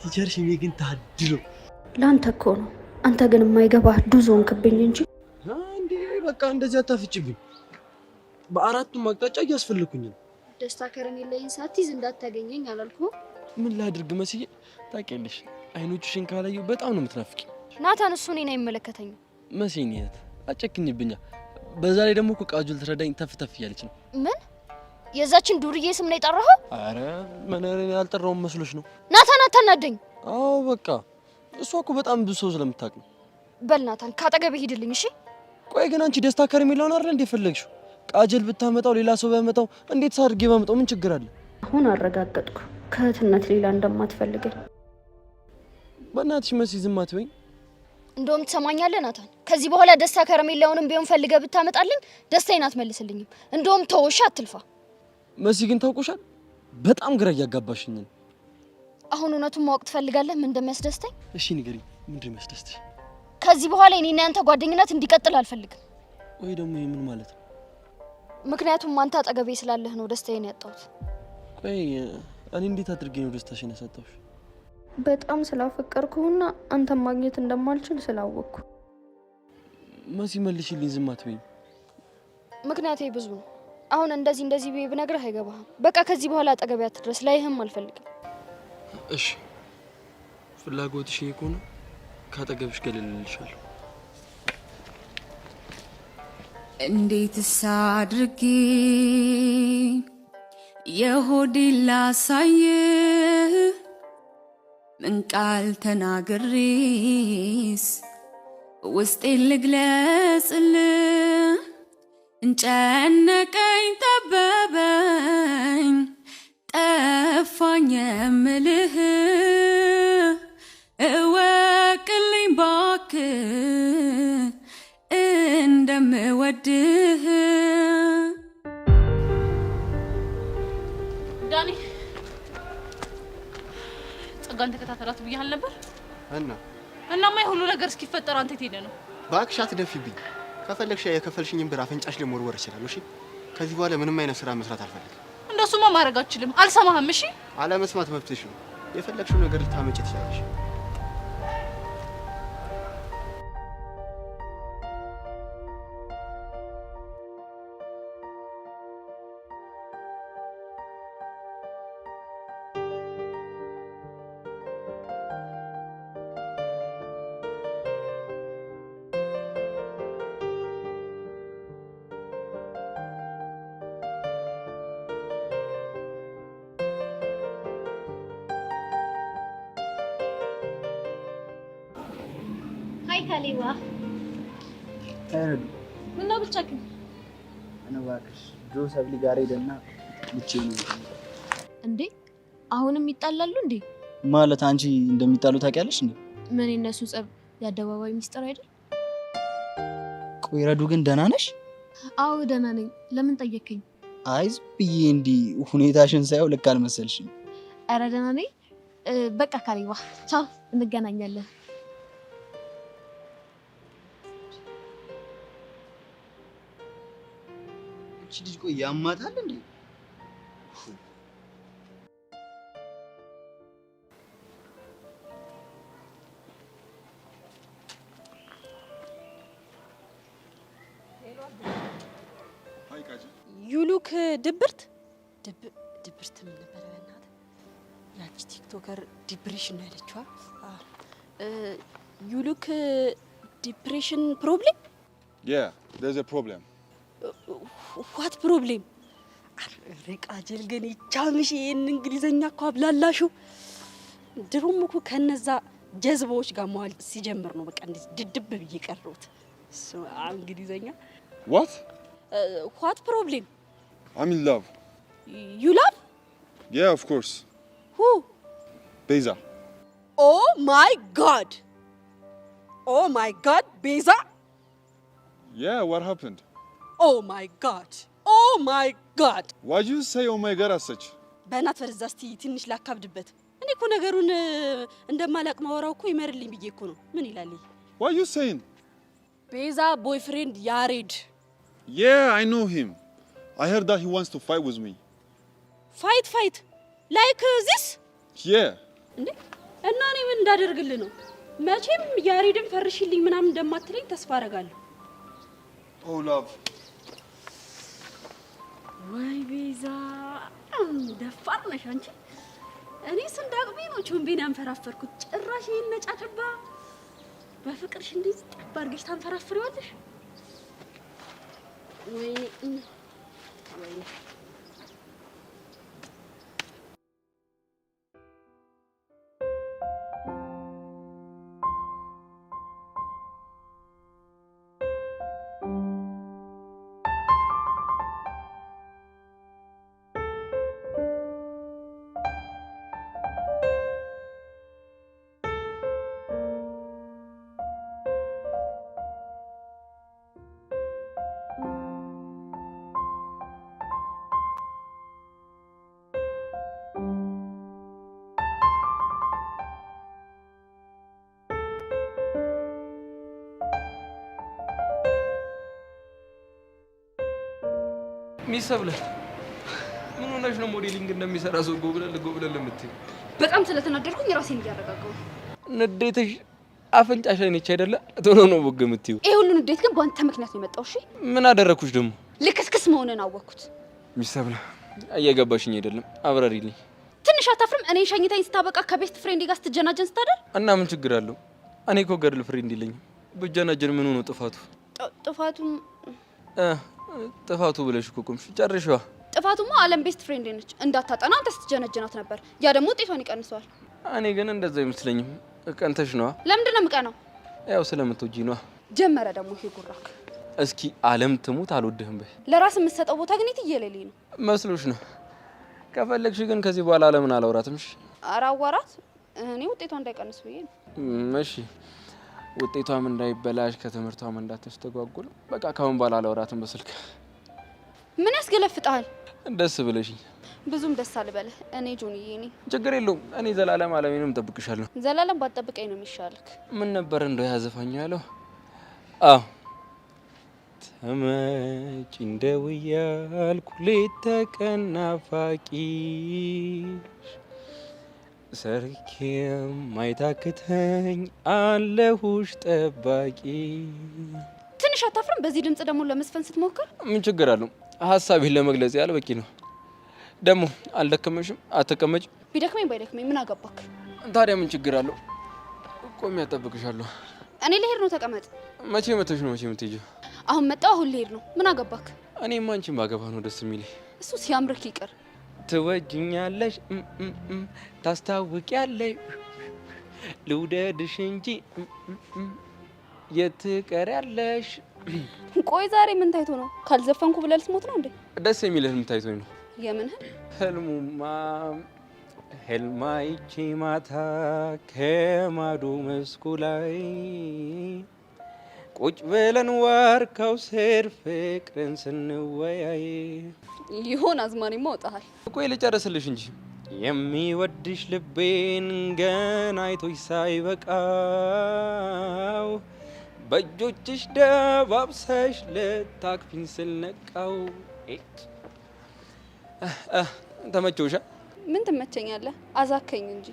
ቲቸር ሽሜ ግን ታድሎ ላንተ እኮ ነው። አንተ ግን የማይገባህ ዱዞን ክብኝ እንጂ እንዴ በቃ እንደዚህ አታፍጭብኝ። በአራቱም አቅጣጫ እያስፈልኩኝ ነው። ደስታ ከረሜላዬን ሳትይዝ እንዳታገኘኝ አላልኩም? ምን ላድርግ መስዬ? ታውቂያለሽ አይኖችሽን ካላየሁ በጣም ነው የምትናፍቂ። ናታን እሱ እኔን አይመለከተኝም። መሲን የት አጨክኝብኛ። በዛ ላይ ደግሞ እኮ ቃጁል ትረዳኝ ተፍ ተፍ እያለች ነው። ምን የዛችን ዱርዬ ስም ነው የጠራኸው? አረ መነሬን ያልጠራውን መስሎሽ ነው? ናታን አታናደኝ። አዎ በቃ እሷ እኮ በጣም ብዙ ሰው ስለምታውቅ ነው። በል ናታን ካጠገቤ ሂድልኝ እሺ። ቆይ ግን አንቺ ደስታ ከረሜላውን አይደል እንዴ ፈለግሽው? ቃጀል ብታመጣው ሌላ ሰው ቢያመጣው እንዴት ሳድርጌ ባመጣው ምን ችግር አለ? አሁን አረጋገጥኩ ከእህትነት ሌላ እንደማትፈልገኝ። በእናትሽ መሲ ዝም አትበይኝ። እንደውም ትሰማኛለህ ናታን፣ ከዚህ በኋላ ደስታ ከረሜላውንም ቢሆን ፈልገህ ብታመጣልኝ ደስታዬን አትመልስልኝም። እንደውም ተወሽ አትልፋ። መሲ ግን ታውቁሻል፣ በጣም ግራ እያጋባሽኝ ነው። አሁን እውነቱን ማወቅ ትፈልጋለህ ምን እንደሚያስደስተኝ? እሺ ንገሪኝ፣ ምንድን ነው የሚያስደስትሽ? ከዚህ በኋላ እኔና ያንተ ጓደኝነት እንዲቀጥል አልፈልግም። ወይ ደግሞ ምን ማለት ነው? ምክንያቱም አንተ አጠገቤ ስላለህ ነው ደስታዬን ያጣሁት። ቆይ እኔ እንዴት አድርጌ ነው ደስታሽን ያሳጣሁሽ? በጣም ስላፈቀርኩህና አንተን ማግኘት እንደማልችል ስላወቅኩ። መሲ መልሽልኝ፣ ዝም አትበይኝ። ምክንያቴ ብዙ ነው። አሁን እንደዚህ ብዬ ብነግርህ አይገባህም። በቃ ከዚህ በኋላ አጠገቤ አትድረስ፣ ላይህም አልፈልግም። እሺ ፍላጎትሽ ይሄ ከሆነ ካጠገብሽ ገለልልሻለሁ። እንዴትስ አድርጌ የሆዴን ላሳይህ? ምን ቃል ተናግሬስ ውስጤን ልግለጽልህ? ጨነቀኝ ጠበበኝ ጠፋኝ የምልህ እወቅልኝ ባክህ እንደምወድህ። ዳኒ ጸጋን ተከታተላት ብያለሁ ነበር እናማ ሁሉ ነገር እስኪፈጠር አንተ ትሄደ ነው። እባክሽ አትደፊብኝ። ከፈለግሽ የከፈልሽኝን ብር አፍንጫሽ ላይ መወርወር እችላለሁ። እሺ ከዚህ በኋላ ምንም አይነት ስራ መስራት አልፈልግም። እንደሱማ ማድረግ አልችልም። አልሰማህም? እሺ አለመስማት መብትሽ ነው። የፈለግሽው ነገር ልታመጪ ትችላለሽ። Hi Kaliwa. ታረዱ ምን ነው ብቻክን? እኔ እባክሽ ጆ ሰብሊ ጋር ሄደና ብቻዬን ነው እንዴ? አሁንም ይጣላሉ እንዴ? ማለት አንቺ እንደሚጣሉ ታውቂያለሽ እንዴ? ምን እነሱ ጸብ የአደባባይ ሚስጥር አይደል? ቆይ ረዱ ግን ደህና ነሽ? አዎ ደህና ነኝ። ለምን ጠየከኝ? አይ ዝም ብዬ እንዲህ ሁኔታሽን ሳይው ልክ አልመሰልሽም። ኧረ ደህና ነኝ። በቃ ካሊዋ ቻው፣ እንገናኛለን። እቺ ልጅ ቆይ ያማታል እንዴ? ዩሉክ ድብርት ድብርት ምን ነበር በእናትህ? ያቺ ቲክቶከር ዲፕሬሽን ነው ያለችዋ። ዩሉክ ዲፕሬሽን ፕሮብሌም? Yeah, there's a problem. ዋት ፕሮብሌም? ርቃጅል ግን ይቻምሽ ይሄን እንግሊዘኛ እኮ አብላላሽው። ድሮም እኮ ከነዛ ጀዝባዎች ጋር መዋል ሲጀምር ነው በቃ እንደዚህ ድድብ ብዬ ቀረሁት። እንግሊዘኛ What? What problem? I'm in love. You love? Yeah, of course. Who? Beza. Oh my God! Oh my God, Beza! Yeah, what happened? Oh my God! Oh my God! Why'd you say oh my God as such? በእናት ፈርዛ እስቲ ትንሽ ላካብድበት። እኔ እኮ ነገሩን እንደማላቅ ማወራው እኮ ይመርልኝ ብዬ እኮ ነው። ምን ይላል? What are you saying? ቤዛ boyfriend ያሬድ. Yeah, I know him. I heard that he wants to fight with me. Fight? Like this? Yeah. እንዴ እና እኔ ምን እንዳደርግልህ ነው? መቼም ያሬድን ፈርሽልኝ ምናምን እንደማትለኝ ተስፋ አደርጋለሁ። Oh love. ወይ ቤዛ ደፋር ነሽ አንቺ። እኔ ስንዳቅሜ ነው ቾምቤን ያንፈራፈርኩት። ጭራሽ ይሄን ነጫጭባ በፍቅርሽ እንዴት ጠብ አድርገሽ ታንፈራፍሪዋለሽ? ወይኔ ሚሰብለ ምን ሆነሽ ነው ሞዴሊንግ እንደሚሰራ ሰው ጎብለል ለምትይ? በጣም ስለተናደድኩኝ ራሴን እያረጋጋሁ። ንዴትሽ አፍንጫሽ ላይ ነች አይደለ? ቶሎ ነው ወግ የምትይው። ይሄ ሁሉ ንዴት ግን በአንተ ምክንያት ነው የመጣው። እሺ ምን አደረኩሽ ደግሞ? ልክስክስ መሆንን አወቅኩት። ሚሰብለ እየገባሽኝ አይደለም፣ አብራሪልኝ። ትንሽ አታፍርም? እኔ ሸኝታኝ ስታበቃ ከቤስት ፍሬንዴ ጋር ስትጀናጀን ስታደር እና ምን ችግር አለው? እኔ እኮ ገርል ፍሬንድ የለኝም። ብጀናጀን ምን ሆኖ ጥፋቱ? ጥፋቱ ብለሽ እኮ ቆምሽ። ጨርሽዋ። ጥፋቱማ አለም ቤስት ፍሬንድ ነች። እንዳታጠና አንተ ስትጀነጀናት ነበር። ያ ደግሞ ውጤቷን ይቀንሰዋል። እኔ ግን እንደዛ አይመስለኝም። ቀንተሽ ነዋ። ለምንድን ነው የምቀናው? ያው ስለምትወጂ ነዋ። ጀመረ ደግሞ ይሄ ጉራክ። እስኪ አለም ትሙት አልወድህም በይ። ለራስ የምትሰጠው ቦታ ግን የትየለሌ ነው መስሎሽ ነው? ከፈለግሽ ግን ከዚህ በኋላ አለምን አላወራትም። እሺ ኧረ አዋራት። እኔ ውጤቷ እንዳይቀንስ ብዬ ነው። እሺ ውጤቷም እንዳይበላሽ ከትምህርቷም እንዳትስተጓጉል በቃ ካሁን በኋላ አላወራትም በስልክ። ምን ያስገለፍጣል? ደስ ብለሽኝ። ብዙም ደስ አልበለህ። እኔ ጆንዬ ነኝ። ችግር የለውም። እኔ ዘላለም አለሜንም እጠብቅሻለሁ። ዘላለም ባትጠብቀኝ ነው የሚሻልክ። ምን ነበር እንደው ያዘፋኝ ያለው? አዎ ተመጭ እንደው እያልኩ ሌት ተቀን ናፋቂሽ ሰርኬም ማይታክተኝ አለሁሽ ጠባቂ። ትንሽ አታፍርም? በዚህ ድምጽ ደግሞ ለመስፈን ስትሞክር ምን ችግር አለው? ሀሳቤን ለመግለጽ ያህል በቂ ነው። ደግሞ አልደከመሽም? አትቀመጭ? ቢደክመኝ ባይደክመኝ ምን አገባክ? ታዲያ ምን ችግር አለው? ቆሜ ያጠብቅሻለሁ። እኔ ልሄድ ነው። ተቀመጥ። መቼ መተሽ ነው? መቼ የምትሄጂው? አሁን መጣሁ። አሁን ልሄድ ነው። ምን አገባክ? እኔማ አንቺን ባገባ ነው ደስ የሚለኝ። እሱ ሲያምርክ ይቅር። ትወጂኛለሽ፣ ታስታውቂያለሽ፣ ልውደድሽ እንጂ የት ትቀሪያለሽ። ቆይ ዛሬ ምን ታይቶ ነው? ካልዘፈንኩ ብለህ ልትሞት ነው እንዴ? ደስ የሚልህ ህልም ታይቶኝ ነው። የምን ህልሙማ ህልማይቼ ማታ ከማዶ መስኩ ላይ ቁጭ ብለን ዋርካው ስር ፍቅርን ስንወያይ። ይሆን አዝማሪማ ወጣሃል። ቆይ ልጨርስልሽ እንጂ የሚወድሽ ልቤን ገና አይቶሽ ሳይበቃው በእጆችሽ ደባብሰሽ ልታቅፊኝ ስልነቃው። ተመቸውሻ? ምን ትመቸኛለህ? አዛከኝ እንጂ።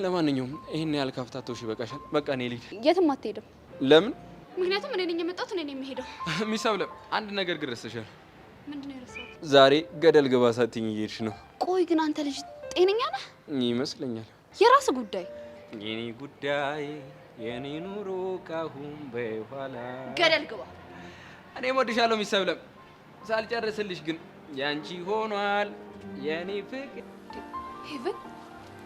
ለማንኛውም ይሄን ያህል ካፍታቶሽ ይበቃሻል። በቃ እኔ ልሂድ። የትም አትሄድም። ለምን? ምክንያቱም እኔ ነኝ የመጣሁት፣ እኔ ነኝ የምሄደው። ሚሰብለም አንድ ነገር ግን ረስተሻል። ምንድን ነው የረሳሁት? ዛሬ ገደል ግባ ሳትይኝ እየሄድሽ ነው። ቆይ ግን አንተ ልጅ ጤነኛ ነህ? ይመስለኛል። የራስ ጉዳይ። የኔ ጉዳይ የኔ ኑሮ ካሁን በኋላ ገደል ግባ። እኔ እወድሻለሁ ሚሰብለም። ሳልጨርስልሽ ግን ያንቺ ሆኗል የኔ ፍቅር። ሄቨን፣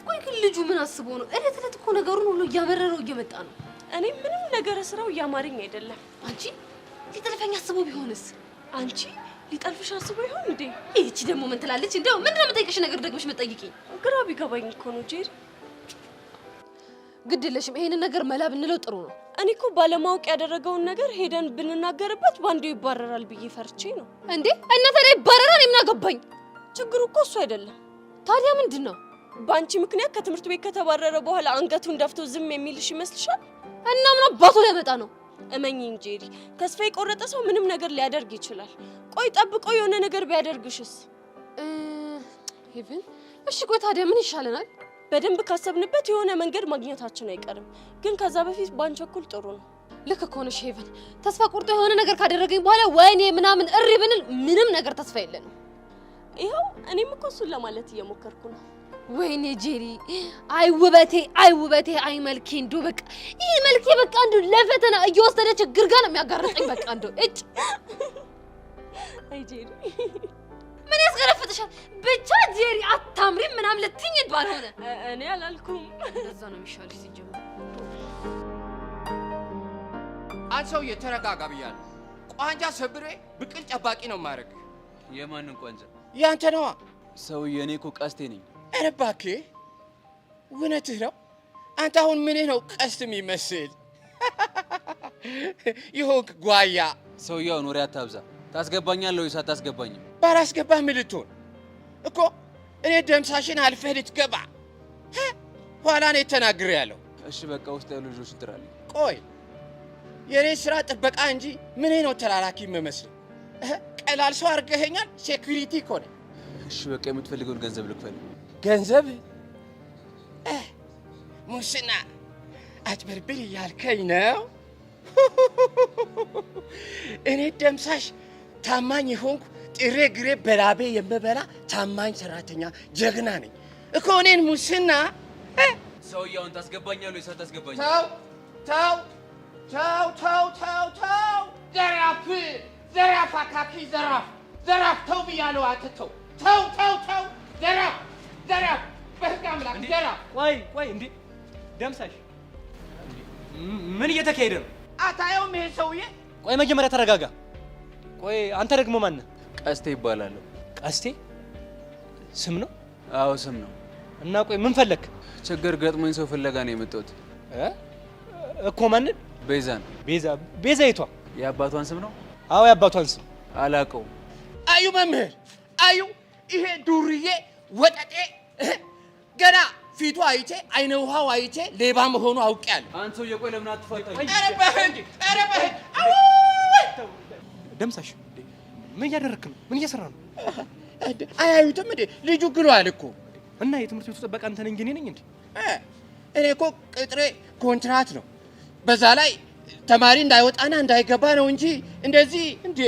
ቆይ ግን ልጁ ምን አስቦ ነው? እለት እለት እኮ ነገሩን ሁሉ እያበረረው እየመጣ ነው። እኔ ምንም ነገር ስራው እያማረኝ አይደለም። አንቺ ሊጠልፈኝ አስቦ ቢሆንስ? አንቺ ሊጠልፍሽ አስቦ ይሆን እንዴ? ይህቺ ደግሞ ምን ትላለች? እንደው ምንድነው የምጠይቅሽ ነገር ደግመሽ መጠይቂኝ? ግራ ቢገባኝ እኮ ነው ጄሪ። ግድ የለሽም፣ ይሄንን ነገር መላ ብንለው ጥሩ ነው። እኔ እኮ ባለማወቅ ያደረገውን ነገር ሄደን ብንናገርበት ባንዴው ይባረራል ብዬ ፈርቼ ነው። እንዴ እና ታዲያ ይባረራል? የምን አገባኝ? ችግሩ እኮ እሱ አይደለም። ታዲያ ምንድን ነው? በአንቺ ምክንያት ከትምህርት ቤት ከተባረረ በኋላ አንገቱን ደፍቶ ዝም የሚልሽ ይመስልሻል? እና ምን አባቱ ሊያመጣ ነው? እመኚኝ ጄሪ፣ ተስፋ የቆረጠ ሰው ምንም ነገር ሊያደርግ ይችላል። ቆይ ጠብቆ የሆነ ነገር ቢያደርግሽስ? ሄቨን፣ እሺ ቆይ ታዲያ ምን ይሻለናል? በደንብ ካሰብንበት የሆነ መንገድ ማግኘታችን አይቀርም። ግን ከዛ በፊት ባንቸኩል ጥሩ ነው። ልክ እኮ ነሽ ሄቨን። ተስፋ ቆርጦ የሆነ ነገር ካደረገኝ በኋላ ወይኔ ምናምን እሪ ብንል ምንም ነገር ተስፋ የለንም። ይኸው እኔም እኮ እሱን ለማለት እየሞከርኩ ነው። ወይኔ ጄሪ፣ አይ ውበቴ፣ አይ ውበቴ፣ አይ መልኬ፣ እንዶ በቃ ይህ መልኬ በቃ እንዶ ለፈተና እየወሰደ ችግር ጋር ነው የሚያጋርጠኝ። በቃ እንዶ እጭ። አይ ጄሪ፣ ምን ያስገረፍጥሻል? ብቻ ጄሪ አታምሪም ምናምን ልትይኝ ባልሆነ እኔ አላልኩም። እንደዛ ነው የሚሻልሽ ሲጀምር። አንድ ሰውዬ ተረጋጋ ብያለሁ። ቋንጃ ሰብሬ ብቅል ጨባቂ ነው ማድረግ። የማንን ቋንጃ? ያንተ ነዋ። ሰውዬ እኔ እኮ ቀስቴ ነኝ። ኧረ እባክህ እውነትህ ነው? አንተ አሁን ምንህ ነው ቀስት የሚመስል? ይሆንክ ጓያ። ሰውዬው ወሬ አታብዛ። ታስገባኛለህ ወይስ አታስገባኝም? ባላስገባህ ምን ልትሆን እኮ? እኔ ደምሳሽን አልፈህ ልትገባ ኋላ ነው ተናግሬያለሁ። እሺ በቃ ውስጥ ያሉ ልጆች እንጥራለን። ቆይ የኔ ስራ ጥበቃ እንጂ ምን ነው ተላላኪ የምመስል? ቀላል ሰው አድርገኸኛል። ሴኩሪቲ እኮ ነኝ። እሺ በቃ የምትፈልገውን ገንዘብ ልክፈል። ገንዘብ? ሙስና አጭበርብር እያልከኝ ነው? እኔ ደምሳሽ ታማኝ የሆንኩ ጥሬ ግሬ በላቤ የምበላ ታማኝ ሰራተኛ ጀግና ነኝ እኮ። እኔን ሙስና ሰውዬውን ታስገባኛለህ ወይስ አታስገባኝም? ተው ተው ተው ተው ተው ተው! ዘራፍ ዘራፍ! አካኪ ዘራፍ ዘራፍ! ተው ብያለሁ። አንተ ተው ተው ተው ተው! ዘራፍ ዘራፍ! በህግ አምላክ ዘራፍ! ቆይ ቆይ፣ እንዴ ደምሳሽ ምን እየተካሄደ ነው? አታየውም ይሄ ሰውዬ? ቆይ መጀመሪያ ተረጋጋ። ቆይ አንተ ደግሞ ማን ነህ? ቀስቴ ይባላለሁ። ቀስቴ ስም ነው? አዎ ስም ነው። እና ቆይ ምን ፈለክ? ችግር ገጥሞኝ ሰው ፍለጋ ነው የመጣሁት። እኮ ማንን? ቤዛን። ቤዛ? ቤዛ የቷ? የአባቷን ስም ነው? አዎ የአባቷን ስም አላውቀውም። አዩ መምህር አዩ፣ ይሄ ዱርዬ ወጠጤ ገና ፊቱ አይቼ አይነ ውሃው አይቼ ሌባ መሆኑ አውቄያለሁ። አንተ ሰውዬ ቆይ ለምን አትፋታኝ? ኧረ በህግ ኧረ በህግ! ደምሳሽ ምን እያደረክ ነው? ምን እየሰራ ነው? አያዩትም እንዴ? ልጁ ግሏል እኮ። እና የትምህርት ቤቱ ጥበቃ አንተ ነኝ እንጂ እኔ ነኝ እንዴ? እኔ እኮ ቅጥሬ ኮንትራት ነው። በዛ ላይ ተማሪ እንዳይወጣና እንዳይገባ ነው እንጂ እንደዚህ እንዴ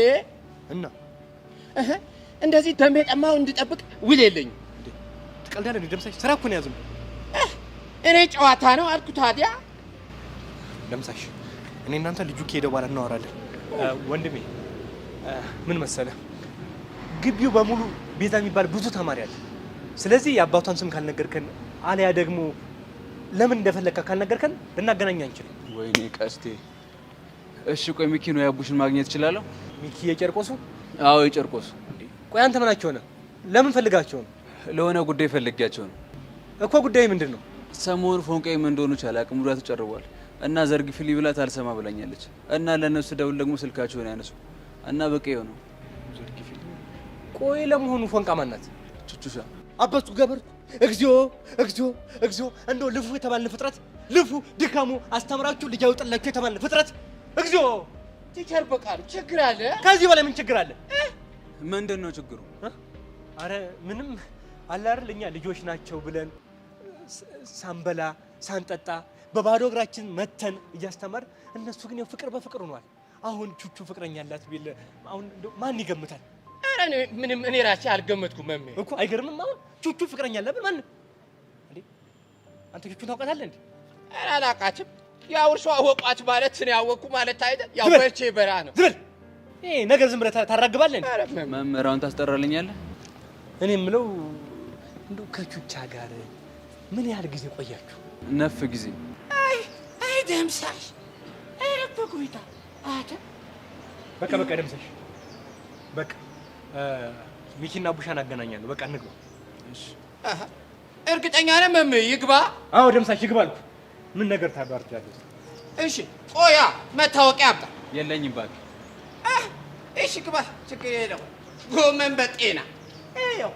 እና እንደዚህ ደም የጠማው እንድጠብቅ ውል የለኝም። ትቀልዳለህ እንዴ? ደምሳሽ ስራ እኮ ነው ያዝነው። እኔ ጨዋታ ነው አልኩ። ታዲያ ደምሳሽ እኔ እናንተ ልጁ ከሄደ በኋላ እናወራለን። ወንድሜ ምን መሰለህ፣ ግቢው በሙሉ ቤዛ የሚባል ብዙ ተማሪ አለ። ስለዚህ የአባቷን ስም ካልነገርከን አለያ ደግሞ ለምን እንደፈለግካ ካልነገርከን ልናገናኝ አንችልም። ወይኔ ቀስቴ። እሺ ቆይ ሚኪ ነው ያቡሽን ማግኘት እችላለሁ? ሚኪ የጨርቆሱ? አዎ የጨርቆሱ። ቆይ አንተ ምናቸው ነህ? ለምን ፈልጋቸው ነው? ለሆነ ጉዳይ ፈልጊያቸው ነው እኮ። ጉዳይ ምንድን ነው? ሰሞኑን ፎንቃዬ ምን እንደሆነች አላውቅም፣ ሙዳቱ ጨርቧል እና ዘርግፊልኝ ብላት አልሰማ ብላኛለች እና ለእነሱ ደውል ደግሞ ስልካቸውን ያነሱ እና በቃ ነው ዘርግፊልኝ። ቆይ ለመሆኑ ፎንቃ ማናት? ቹቹሻ አባቱ ገበርኩ። እግዚኦ እግዚኦ እግዚኦ! እንደው ልፉ የተባለ ፍጥረት፣ ልፉ ድካሙ አስተምራችሁ ልጅ ያውጥላችሁ የተባለ ፍጥረት እግዚኦ! ቲቸር በቃሉ ችግር አለ? ከዚህ በላይ ምን ችግር አለ? ምንድን ነው ችግሩ? አረ ምንም አለ አይደል? እኛ ልጆች ናቸው ብለን ሳንበላ ሳንጠጣ በባዶ እግራችን መተን እያስተማር፣ እነሱ ግን ያው ፍቅር በፍቅር ሆኗል። አሁን ቹቹ ፍቅረኛ አላት ቢል አሁን ማን ይገምታል? አረ ምንም እኔ ራሴ አልገመትኩም መምህር እኮ። አይገርምም? አሁን ቹቹ ፍቅረኛ አላት ብል ማን እንዴ? አንተ ቹቹ ታውቃታለህ እንዴ? አረ አላውቃትም። ያው እርሷ አወቋት ማለት ነው ያወቅኩ ማለት አይደል? ያው በርቼ በራ ነው። ዝም በል። ይሄ ነገር ዝም ብለህ ታራግባለህ እንዴ? መምህር አሁን ታስጠራልኛለህ? እኔ የምለው እንደው ከቹቻ ጋር ምን ያህል ጊዜ ቆያችሁ? 9 ጊዜ። አይ ደምሳሽ እረፍ ቆይታ አታ በቃ ደምሳሽ በቃ ሚኪና ቡሻን አገናኛለሁ። በቃ እንግባ። እሺ እርግጠኛ ነህ መምህር ይግባ? አዎ ደምሳሽ ይግባ አልኩ። ምን ነገር ታባርጃለህ? እሺ ቆያ መታወቂያ አምጣ። የለኝም እባክህ። እሺ ግባ፣ ችግር የለውም። ጎመን በጤና ይኸው።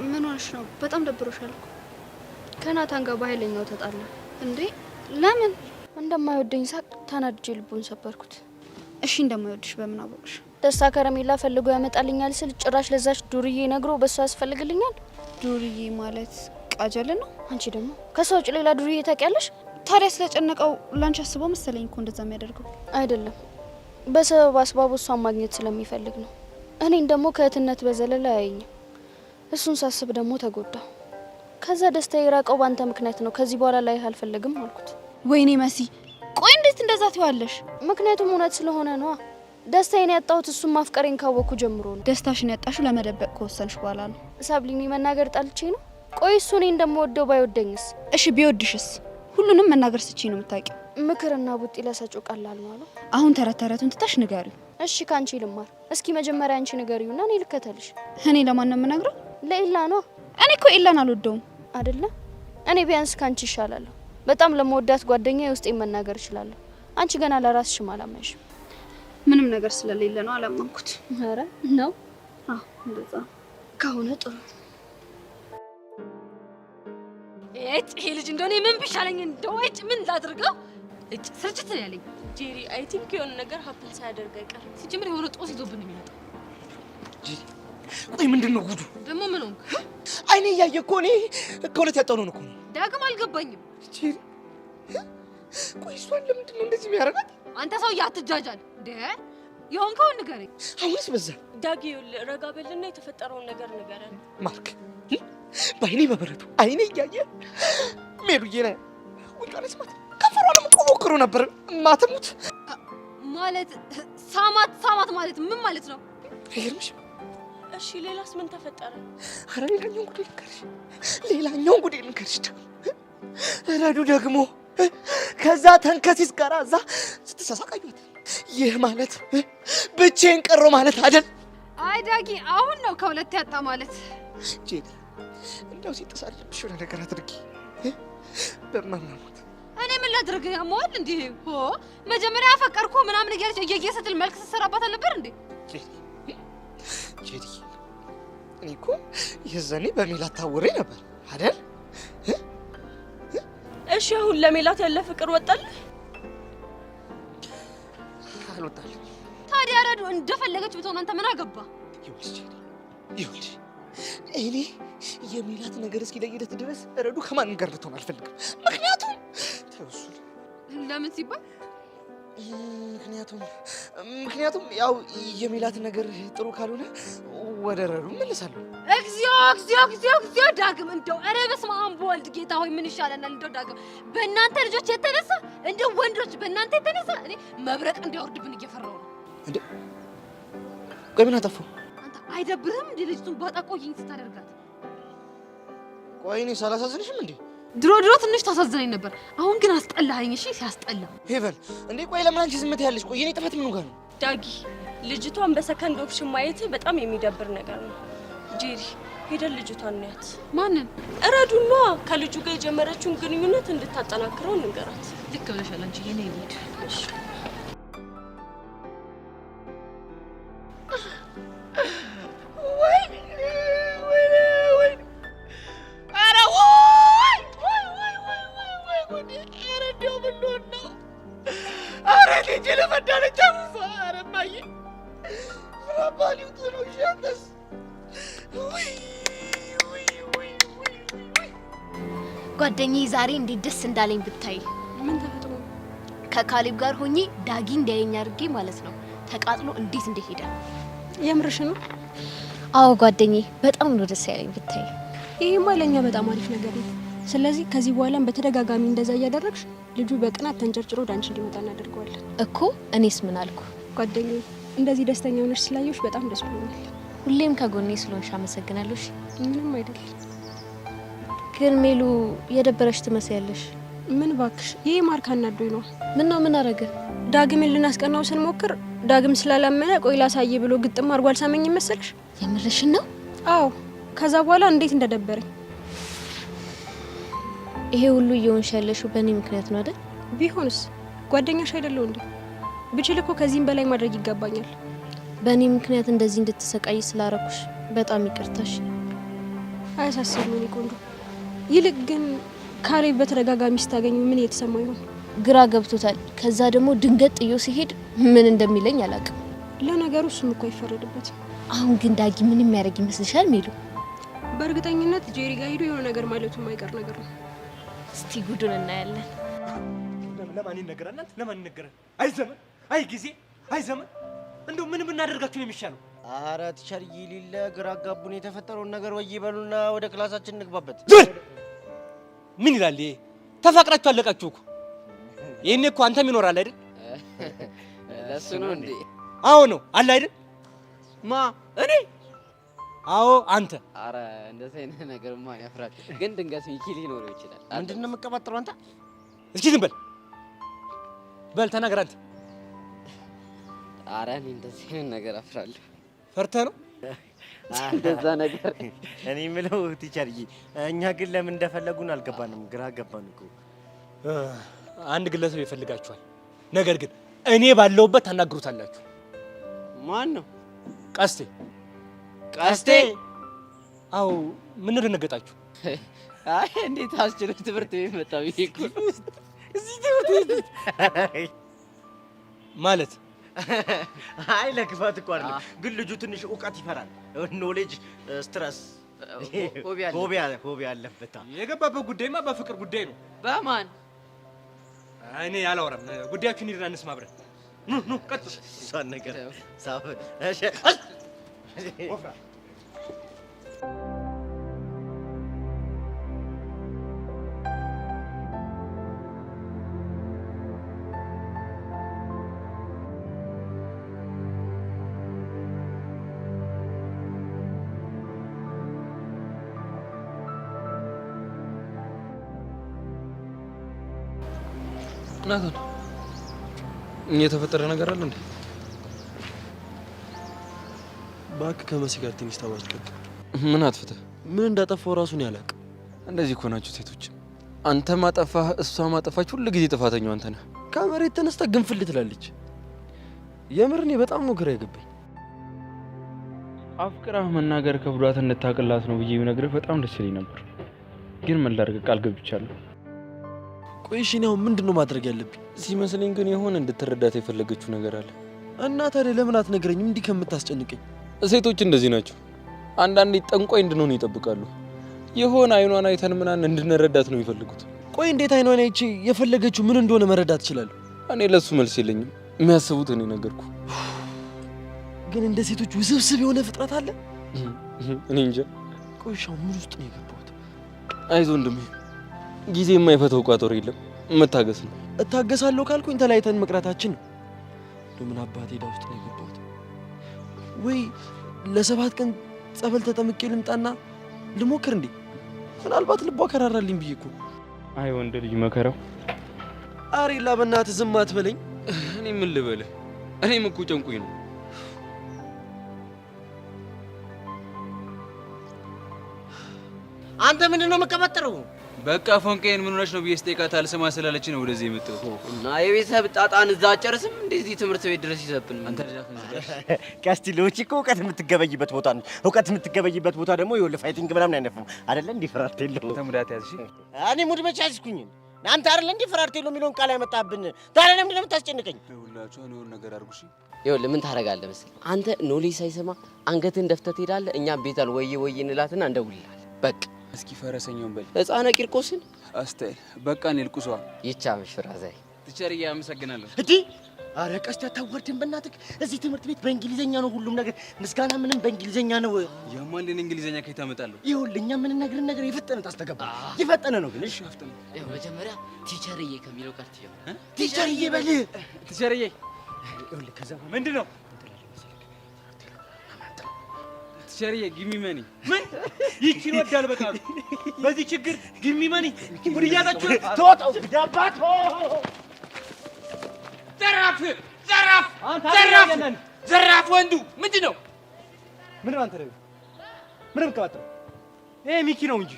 ምን ሆነሽ ነው? በጣም ደብሮሻል እኮ። ከናታን ጋር በኃይለኛው ተጣላ እንዴ? ለምን? እንደማይወደኝ ሳቅ ተናድጄ ልቡን ሰበርኩት። እሺ እንደማይወድሽ በምን አወቅሽ? ደስታ ከረሜላ ፈልጎ ያመጣልኛል ስል ጭራሽ ለዛች ዱርዬ ነግሮ በሷ ያስፈልግልኛል። ዱርዬ ማለት ቃጀል ነው። አንቺ ደግሞ ከሷ ውጭ ሌላ ዱርዬ ታውቂያለሽ? ታዲያ ስለጨነቀው ላንቺ አስበው መሰለኝ እኮ እንደዛ የሚያደርገው። አይደለም፣ በሰበብ አስባቡ እሷን ማግኘት ስለሚፈልግ ነው። እኔን ደግሞ ከእህትነት በዘለለ አያየኝም። እሱን ሳስብ ደግሞ ተጎዳው። ከዛ ደስታ የራቀው ባንተ ምክንያት ነው። ከዚህ በኋላ ላይ አልፈልግም አልኩት። ወይኔ መሲ፣ ቆይ እንዴት እንደዛ ትይዋለሽ? ምክንያቱም እውነት ስለሆነ ነው። ደስታዬን ያጣሁት እሱን ማፍቀሬን ካወቅኩ ጀምሮ ነው። ደስታሽን ያጣሽው ለመደበቅ ከወሰንሽ በኋላ ነው። ሳብሊኒ መናገር ጣልቼ ነው። ቆይ እሱ እኔ እንደምወደው ባይወደኝስ? እሺ ቢወድሽስ? ሁሉንም መናገር ስቺ ነው የምታውቂው። ምክርና ቡጢ ለሰጪው ቀላል ነው አሉ። አሁን ተረት ተረቱን ትተሽ ንገሪው። እሺ ካንቺ ልማር። እስኪ መጀመሪያ አንቺ ንገሪውና እኔ ልከተልሽ። እኔ ለማን ነው የምነግረው? ለኢላ ነው። እኔ እኮ ኢላን አልወደውም አይደለ? እኔ ቢያንስ ካንቺ ይሻላለሁ። በጣም ለመወዳት ጓደኛዬ ውስጤን መናገር እችላለሁ። አንቺ ገና ለራስሽም አላመንሽም። ምንም ነገር ስለሌለ ነው አላመንኩት። ኧረ ነው። አዎ እንደዛ ከሆነ ጥሩ። ይሄ ልጅ እንደሆነ ምን ቢሻለኝ እንደው ምን ላድርገው? ስርጭት ነው ያለኝ። ጄሪ አይ ቲንክ የሆነ ነገር ሀፕን ሳያደርግ አይቀርም። ሲጀምር የሆነ ጦስ ይዞብን የሚመጣው ጄሪ። ቆይ ምንድን ነው ጉዱ? ደግሞ ምን ሆንክ? አይኔ እያየ እኮ እኔ ከሁለት ያጣው ነው እኮ። ዳግም አልገባኝም። ጄሪ ቆይ እሷን ለምንድን ነው እንደዚህ የሚያደርጋት? አንተ ሰውዬ አትጃጃል እንዴ! የሆንከውን ንገረኝ። አሁንስ በዛ። ዳጊ ረጋ በልና የተፈጠረውን ነገር ንገረን። ማርክ በአይኔ በበረቱ አይኔ እያየ ሜሉዬ ነ ጉንጯን ስማት ከንፈሯንም እኮ ሞክሮ ነበር። ማትሙት ማለት ሳማት ማለት ምን ማለት ነው? አይገርምሽ? እሺ ሌላስ ምን ተፈጠረ? አረ ሌላኛውን ጉዴ ልንገርሽ። ረዱ ደግሞ ከዛ ተንከሲስ ጋር እዛ ስትሳሳቃዩት፣ ይህ ማለት ብቻዬን ቀሮ ማለት አይደል? አይ ዳጊ አሁን ነው ከሁለት ያጣ ማለት። ጄሪ እንደው ሲተሳልብሽ የሆነ ነገር አድርጊ። በማማሙት እኔ ምን ላድርግ? ያመዋል እንዴ? ሆ መጀመሪያ አፈቀርኩ ምናምን እያለች እየየ ስትል መልክ ስትሰራባት አልነበር እንዴ? ጄሪ እኔ እኮ የዛኔ በሜላት ታውሬ ነበር አይደል? እሺ አሁን ለሜላት ያለ ፍቅር ወጣልህ? አልወጣልኝ። ታዲያ ረዱ እንደፈለገች ብትሆን አንተ ምን አገባ? ይኸውልሽ እኔ የሜላት ነገር እስኪለይለት ድረስ ረዱ ከማንም ጋር ልትሆን አልፈልግም። ምክንያቱም ተውሱ ለምን ሲባል ምክንያቱም ያው የሜላት ነገር ጥሩ ካልሆነ ወደ ረዱ እመለሳለሁ። እግዚኦ ዳግም እንደው ኧረ በስመ አብ ወልድ ጌታ ሆይ ምን ይሻለናል? እንደው ዳግም በእናንተ ልጆች የተነሳ እንደው ወንዶች በእናንተ የተነሳ እኔ መብረቅ እንዲያወርድብን እየፈራሁ ነው። እንዴ ቆይ ምን አጠፋሁ? አንተ አይደብርህም እንዴ ልጅቱን ባጣቆይኝ ስታደርጋት? ቆይ እኔ ሳላሳዝንሽም እንዴ? ድሮ ትንሽ ታሳዝነኝ ነበር፣ አሁን ግን አስጠላኸኝ። እሺ ሲያስጠላ ሄቨን እንዴ ቆይ ለምን አንቺ ዝም ትያለሽ? ቆይ የኔ ጥፋት ምኑ ጋር ነው? ዳጊ ልጅቷን በሰከንድ ኦፕሽን ማየት በጣም የሚደብር ነገር ነው። ጄሪ ሄደን ልጅቷን እናያት። ማንን? ረዱና ከልጁ ጋር የጀመረችውን ግንኙነት እንድታጠናክረው እንንገራት። ልክ ብለሻል አንቺ። የኔ ልጅ እሺ ጓደኛዬ ዛሬ እንዴት ደስ እንዳለኝ ብታይ። ምን ተፈጥሮ? ከካሌብ ጋር ሆኜ ዳጊ እንዲያየኝ አድርጌ ማለት ነው። ተቃጥሎ እንዴት እንደሄደ። የምርሽ ነው? አዎ ጓደኛዬ በጣም ነው ደስ ያለኝ ብታይ። ይሄማ ለኛ በጣም አሪፍ ነገር ነው። ስለዚህ ከዚህ በኋላም በተደጋጋሚ እንደዛ እያደረግሽ ልጁ በቅናት ተንጨርጭሮ ወደ አንቺ እንዲመጣ እናደርገዋለን እኮ። እኔስ ምን አልኩ? ጓደኛዬ እንደዚህ ደስተኛ ሆነሽ ስላየሁሽ በጣም ደስ ብሎኛል። ሁሌም ከጎኔ ስለሆንሽ አመሰግናለሁ። ምንም አይደል። ግን ሜሉ የደበረሽ ትመስያለሽ። ምን ባክሽ፣ ይሄ ማርክ አናዶኝ ነው። ምን አረገ? ዳግምን ልናስቀናው ስንሞክር ዳግም ስላላመነ ቆይ ላሳይ ብሎ ግጥም አድርጎ አልሳመኝ መሰልሽ? የምርሽን ነው? አዎ። ከዛ በኋላ እንዴት እንደደበረኝ። ይሄ ሁሉ እየሆንሽ ያለሽው በእኔ ምክንያት ነው አይደል? ቢሆንስ ጓደኛሽ አይደለሁ እንዴ? ብችል እኮ ከዚህም በላይ ማድረግ ይገባኛል። በእኔ ምክንያት እንደዚህ እንድትሰቃይ ስላረኩሽ በጣም ይቅርታሽ። አያሳስብም የኔ ቆንጆ። ይልቅ ግን ካሌብ በተደጋጋሚ ስታገኙ ምን እየተሰማው ይሆን? ግራ ገብቶታል። ከዛ ደግሞ ድንገት ጥዮ ሲሄድ ምን እንደሚለኝ አላውቅም። ለነገሩ እሱም እኮ አይፈረድበትም። አሁን ግን ዳጊ ምን የሚያደርግ ይመስልሻል ሜሉ? በእርግጠኝነት ጄሪ ጋር ሄዶ የሆነ ነገር ማለቱ የማይቀር ነገር ነው። እስቲ ጉዱን እናያለን። ለማን ይነገራል? ለማን ይነገራል? አይ ዘመን፣ አይ ጊዜ፣ አይ ዘመን። እንደው ምን ብናደርጋችሁ ነው የሚሻለው? ኧረ ቲቸር ይሊለ ግራ አጋቡን። የተፈጠረውን ነገር ወይ ይበሉና ወደ ክላሳችን እንግባበት። ምን ይላል ይሄ? ተፋቅራችሁ አለቃችሁ እኮ። ይሄኔ እኮ አንተም ይኖራል አይደል? ለሱ ነው እንዴ? አዎ ነው አለ አይደል? ማ እኔ? አዎ አንተ። አረ እንደዚህ አይነት ነገርማ ያፍራል። ግን ድንገት ሚኪ ሊኖረው ይችላል። ምንድን ነው የምትቀባጥረው አንተ? እስኪ ዝም በል ተናገር አንተ። አረ እኔ እንደዚህ አይነት ነገር አፍራለሁ። ፈርተህ ነው? እንደዛ ነገር እኔ የምለው ቲቸርዬ፣ እኛ ግን ለምን እንደፈለጉን አልገባንም። ግራ ገባን እኮ። አንድ ግለሰብ ይፈልጋችኋል። ነገር ግን እኔ ባለውበት ታናግሩታላችሁ። ማን ነው? ቀስቴ። ቀስቴ? አዎ። ምን ደነገጣችሁ? አይ እንዴት አስችሎ ትምህርት ቤት መጣው? ይሄ እኮ እዚህ ትምህርት ቤት ማለት አይ ለክፋት እኮ አይደለም፣ ግን ልጁ ትንሽ እውቀት ይፈራል። ኖሌጅ ስትረስ ፎቢያ አለበት። የገባበት ጉዳይማ በፍቅር ጉዳይ ነው። በማን? እኔ አላወራም። ጉዳያችሁን ሂድና እንስማ አብረን። ኑ ቀጥሉ። እሷን ነገር ሳብ እሺ ወፍራ ናታን፣ የተፈጠረ ነገር አለ እንዴ? እባክህ ከመሲ ጋር ትንሽ ተባጭቀቅ። ምን አጥፍተህ? ምን እንዳጠፋው ራሱን ያላቅ። እንደዚህ እኮ ናችሁ ሴቶች። አንተ ማጠፋህ፣ እሷ ማጠፋች፣ ሁሉ ጊዜ ጥፋተኛው አንተ ነህ። ከመሬት ተነስታ ግንፍል ትላለች። የምር እኔ በጣም ነው ግራ የገባኝ። አፍቅራ መናገር ከብዷት እንድታቅላት ነው ብዬ ብነግርህ በጣም ደስ ይለኝ ነበር፣ ግን ምን ላድርግ ቃል ገብቻለሁ። ቆይ እሺ ነው ምንድነው ማድረግ ያለብኝ? ሲመስለኝ ግን የሆነ እንድትረዳት የፈለገችው ነገር አለ። እና ታዲያ ለምን አትነግረኝም? እንዲህ ከምታስጨንቀኝ። ሴቶች እንደዚህ ናቸው። አንዳንዴ ጠንቋይ እንድንሆን ይጠብቃሉ። የሆነ አይኗን አይተን ምናምን እንድንረዳት ነው የሚፈልጉት። ቆይ እንዴት አይኗን አይቼ የፈለገችው ምን እንደሆነ መረዳት እችላለሁ? እኔ ለሱ መልስ የለኝም። የሚያስቡት እኔ ነገርኩ። ግን እንደ ሴቶች ውስብስብ የሆነ ፍጥረት አለ። እኔ እንጃ። ቆይ ሻው ምን ውስጥ ነው የገባሁት? አይዞህ ወንድሜ፣ ጊዜ የማይፈታው ቋጠሮ የለም፣ መታገስ ነው። እታገሳለሁ ካልኩኝ ተለያይተን መቅረታችን ነው። ለምን አባቴ ዳ ውስጥ ነው የገባሁት? ወይ ለ7 ቀን ጸበል ተጠምቄ ልምጣና ልሞክር እንዴ? ምናልባት ልቧ ከራራልኝ ብዬ እኮ። አይ ወንድ ልጅ መከራው። አሬላ በእናትህ ዝም አትበለኝ። እኔ ምን ልበልህ? እኔም እኮ ጨንቁኝ ነው። አንተ ምንድን ነው የምትቀበጥረው? በቃ ፎንቄን ምን ሆነሽ ነው ብዬ ስጠይቃት አልሰማ ስላለች ነው ወደዚህ የመጣሁት። እና የቤተሰብ ጣጣን እዛ አጨርስም እንደዚህ ትምህርት ቤት ድረስ ይዘብን። አንተ ልጅ ካስቲሎች እኮ እውቀት የምትገበይበት ቦታ ነው። እውቀት የምትገበይበት ቦታ ደግሞ ይኸውልህ ፋይቲንግ ምናምን አይነፍም አይደለ? እንዲህ ፍራርት የለው። ተሙዳት ያዝሽ። እኔ ሙድ መቼ ያዝኩኝ? አንተ አይደለ እንዲህ ፍራርት የለው የሚለውን ቃል ያመጣብን። ታዲያ ለምንድን ነው የምታስጨንቀኝ? ሁላችሁ የሆነ ነገር አድርጉሽ። ይኸውልህ ምን ታደርጋለህ መሰለህ? አንተ ኖሌጅ ሳይሰማ አንገትህን ደፍተህ ትሄዳለህ። እኛም ቤታል ወይ እንላትና እንደውልልሃለን። በቃ እስኪ ፈረሰኛውን በል ሕፃነ ቂርቆስን አስታይ። በቃ እኔ ልቁሷ ይቻምሽ ፍራዛይ ትቸርዬ፣ አመሰግናለሁ። እንዴ አረ ቀስት አታወርድም በእናትህ። እዚህ ትምህርት ቤት በእንግሊዘኛ ነው ሁሉም ነገር፣ ምስጋና ምንም በእንግሊዘኛ ነው። ያማን እንግሊዘኛ ከየት አመጣለሁ? ይኸውልህ እኛ የምንነግርህን ነገር የፈጠነ ታስተጋባ። የፈጠነ ነው ግን። እሺ አፍጠን። ይኸው መጀመሪያ ቲቸርዬ ከሚለው ጋር ትጀምር። ቲቸርዬ በል። ቲቸርዬ ይኸውልህ ከዛ ምንድን ነው ቲቸርዬ? ጊሚ መኒ ምን ይቺን ወዳል በቃ በዚህ ችግር ጊሚ መኒ ምን እያላችሁ ተወጣው ዳባቶ ዘራፍ ዘራፍ ዘራፍ ዘራፍ ወንዱ ምንድን ነው? ምን አንተ ነው ምን ምትቀባጥረው? ይሄ ሚኪ ነው እንጂ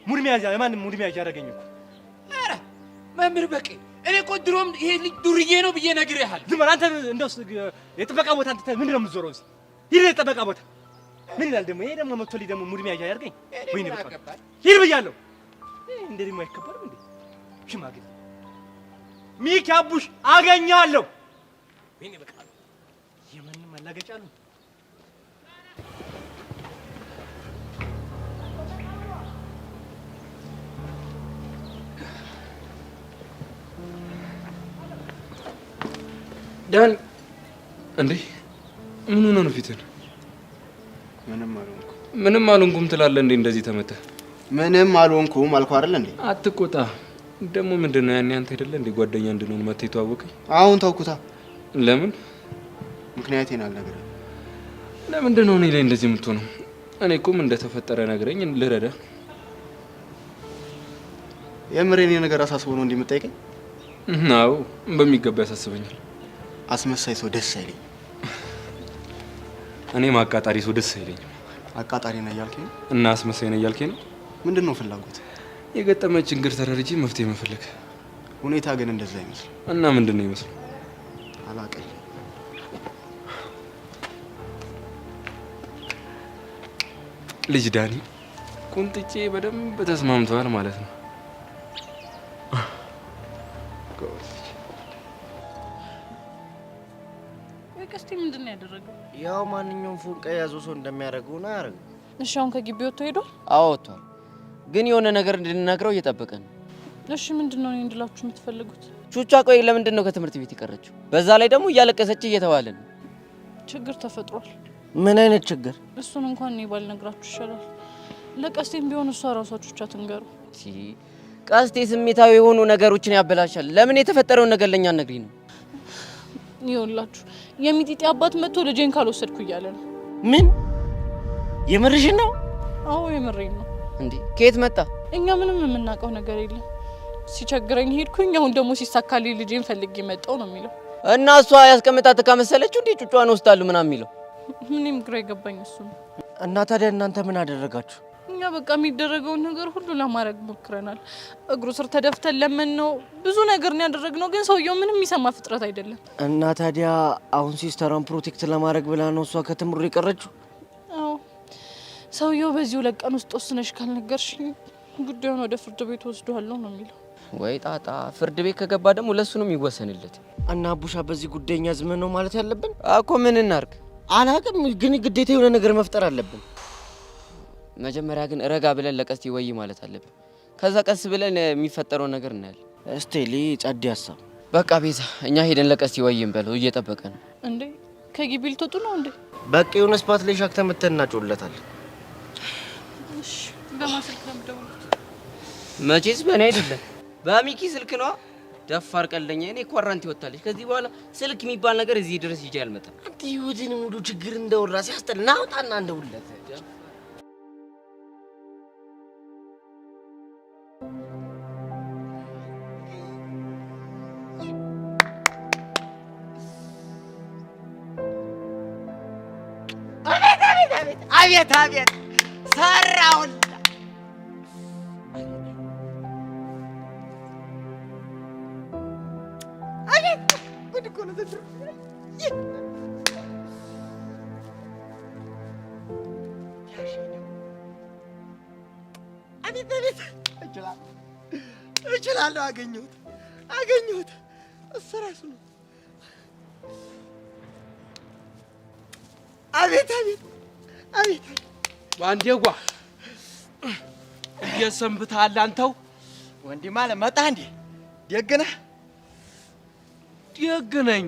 ሙድ መያዣ የማንም ሙድ መያዣ ያደረገኝ እኮ። ኧረ መምህር በቄ እኔ እኮ ድሮም ይሄ ልጅ ዱርዬ ነው ብዬ ነግሬሃለሁ። ዝም በል አንተ። እንደውስ የጥበቃ ቦታ አንተ ምንድን ነው የምትዞረው? ሂድ የጥበቃ ቦታ። ምን ይላል ደግሞ ይሄ ደግሞ መጥቶ ደግሞ ሙድ መያዣ ያደርገኝ? ወይኔ በቃ ሂድ ብያለሁ። እንደዚህ የማይከበርም እንዴ ሽማግሌ ሚኪ አቡሽ አገኛለሁ። ወይኔ በቃ የማንም ማላገጫ ነው። ዳን እንዴ ምን ሆነ ነው ፊትን? ምንም አልሆንኩም። ምንም አልሆንኩም ትላለህ እንዴ? እንደዚህ ተመተህ? ምንም አልሆንኩም አልኩህ አይደል እንዴ? አትቆጣ። ደግሞ ምንድነው ያኔ አንተ አይደለ እንዴ ጓደኛ እንድንሆን መተህ የተዋወቀኝ? አሁን ተውኩታ። ለምን? ምክንያቴን አልነግርህም። ለምንድን ነው እኔ ላይ እንደዚህ የምትሆነው? እኔ እኮ ምን እንደተፈጠረ ነግረኝ ልረዳ። የምሬን ነገር አሳስቦ ነው እንዲህ የምትጠይቀኝ? አዎ በሚገባ ያሳስበኛል። አስመሳይ ሰው ደስ አይለኝም። እኔም አቃጣሪ ሰው ደስ አይለኝም። አቃጣሪ ነህ እያልከኝ ነው? እና አስመሳይ ነህ እያልከኝ ነው? ምንድን ነው ፍላጎት? የገጠመኝ ችግር ተረድቼ መፍትሄ መፈለግ። ሁኔታ ግን እንደዛ አይመስልም። እና ምንድን ነው ይመስለው? አላውቅም። ልጅ ዳኒ ቁንጥጬ በደንብ ተስማምተዋል ማለት ነው። ቀስቴ ምንድን ነው ያደረገው? ያው ማንኛውም ፎንቃ የያዘው ሰው እንደሚያደርገው ነው ያደረገው። እሺ አሁን ከግቢ ወጥቶ ሄዷል? አዎ ወጥቷል። ግን የሆነ ነገር እንድንነግረው እየጠበቀ ነው። እሺ ምንድን ነው እንድላችሁ የምትፈልጉት? ቹቻ ቆይ ለምንድን ነው ከትምህርት ቤት የቀረችው? በዛ ላይ ደግሞ እያለቀሰች እየተባለ ነው። ችግር ተፈጥሯል። ምን አይነት ችግር? እሱን እንኳን እኔ ባልነግራችሁ ይሻላል። ለቀስቴም ቢሆን እሷ ራሷ ቹቻ ትንገሩ። ቀስቴ ስሜታዊ የሆኑ ነገሮችን ያበላሻል። ለምን የተፈጠረውን ነገር ለኛ ነግሪ ነው? ይኸውላችሁ የሚጢጢ አባት መጥቶ ልጄን ካልወሰድኩ እያለ ነው። ምን? የምርሽን ነው? አዎ የምሬን ነው። እንዴ ከየት መጣ? እኛ ምንም የምናውቀው ነገር የለም። ሲቸግረኝ ሄድኩኝ፣ አሁን ደግሞ ሲሳካልኝ ልጄን ፈልጌ መጣሁ ነው የሚለው። እና እሷ ያስቀምጣት ካመሰለችው እንዴ ጩጯን ወስዳሉ ምናምን የሚለው? ምንም ግራ የገባኝ እሱ ነው። እና ታዲያ እናንተ ምን አደረጋችሁ? እኛ በቃ የሚደረገውን ነገር ሁሉ ለማድረግ ሞክረናል። እግሩ ስር ተደፍተን ለምን ነው ብዙ ነገር ነው ያደረግነው፣ ግን ሰውየው ምንም የሚሰማ ፍጥረት አይደለም። እና ታዲያ አሁን ሲስተሯን ፕሮቴክት ለማድረግ ብላ ነው እሷ ከትምሩ የቀረችው? ሰውየው በዚህ 2 ቀን ውስጥ ወስነሽ ካልነገርሽኝ ጉዳዩን ወደ ፍርድ ቤት ወስደዋለሁ ነው የሚለው። ወይ ጣጣ! ፍርድ ቤት ከገባ ደግሞ ለሱ ነው የሚወሰንለት። እና አቡሻ በዚህ ጉዳይኛ ዝም ነው ማለት ያለብን እኮ። ምን እናርግ አላቅም፣ ግን ግዴታ የሆነ ነገር መፍጠር አለብን። መጀመሪያ ግን ረጋ ብለን ለቀስቲ ወይ ማለት አለብን። ከዛ ቀስ ብለን የሚፈጠረው ነገር እናያለን። እስቴሊ ጸድ ሀሳብ። በቃ ቤዛ፣ እኛ ሄደን ለቀስቲ ወይም በለው እየጠበቀ ነው። እንዴ ከግቢ ልትወጡ ነው እንዴ? በቃ የሆነ ስፓት ላይ ሻክተን መተን እናጮለታለን። እሺ በማን ስልክ ነው የምደውለው? መቼስ በእኔ አይደለም በሚኪ ስልክ ነው። ደፋር ቀልደኛ። እኔ ኳራንቲ ወጣለች። ከዚህ በኋላ ስልክ የሚባል ነገር እዚህ ድረስ ይዤ አልመጣም። አንተ ይወድን ሙሉ ችግር እንደወራ ሲያስጠላ ናውጣና እንደውለት አቤት አቤት ሰራውን አቤት ጉድ እኮ ነው ዘንድሮ። አቤት አቤት እችላለሁ። አገኘሁት እሱ እራሱ ነው። አቤት አቤት አቤት ዋንዴጓ እየሰንብተሃል አንተው? ወንድም አለ መጣ እንዴ? ደግ ነህ? ደግ ነኝ።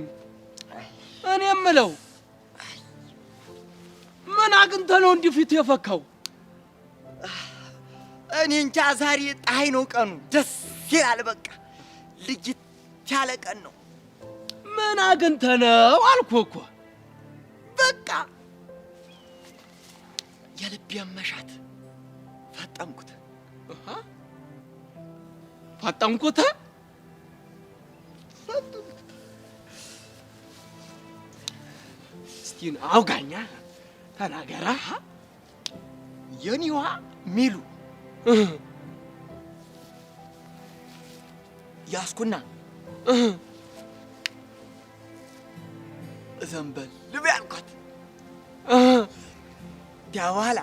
እኔ የምለው ምን አግኝተህ ነው እንዲህ ፊት የፈካው? እኔ እንጃ፣ ዛሬ ፀሐይ ነው ቀኑ፣ ደስ ይላል። በቃ ልጅት ያለ ቀን ነው። ምን አግኝተህ ነው አልኩህ እኮ። በቃ የልቤን መሻት ፈጠምኩት። ፈጠምኩት? እስቲ አውጋኛ ተናገራ። የኔዋ ሚሉ ያስኩና ዘንበል ልብ ያልኳት ዳዋላ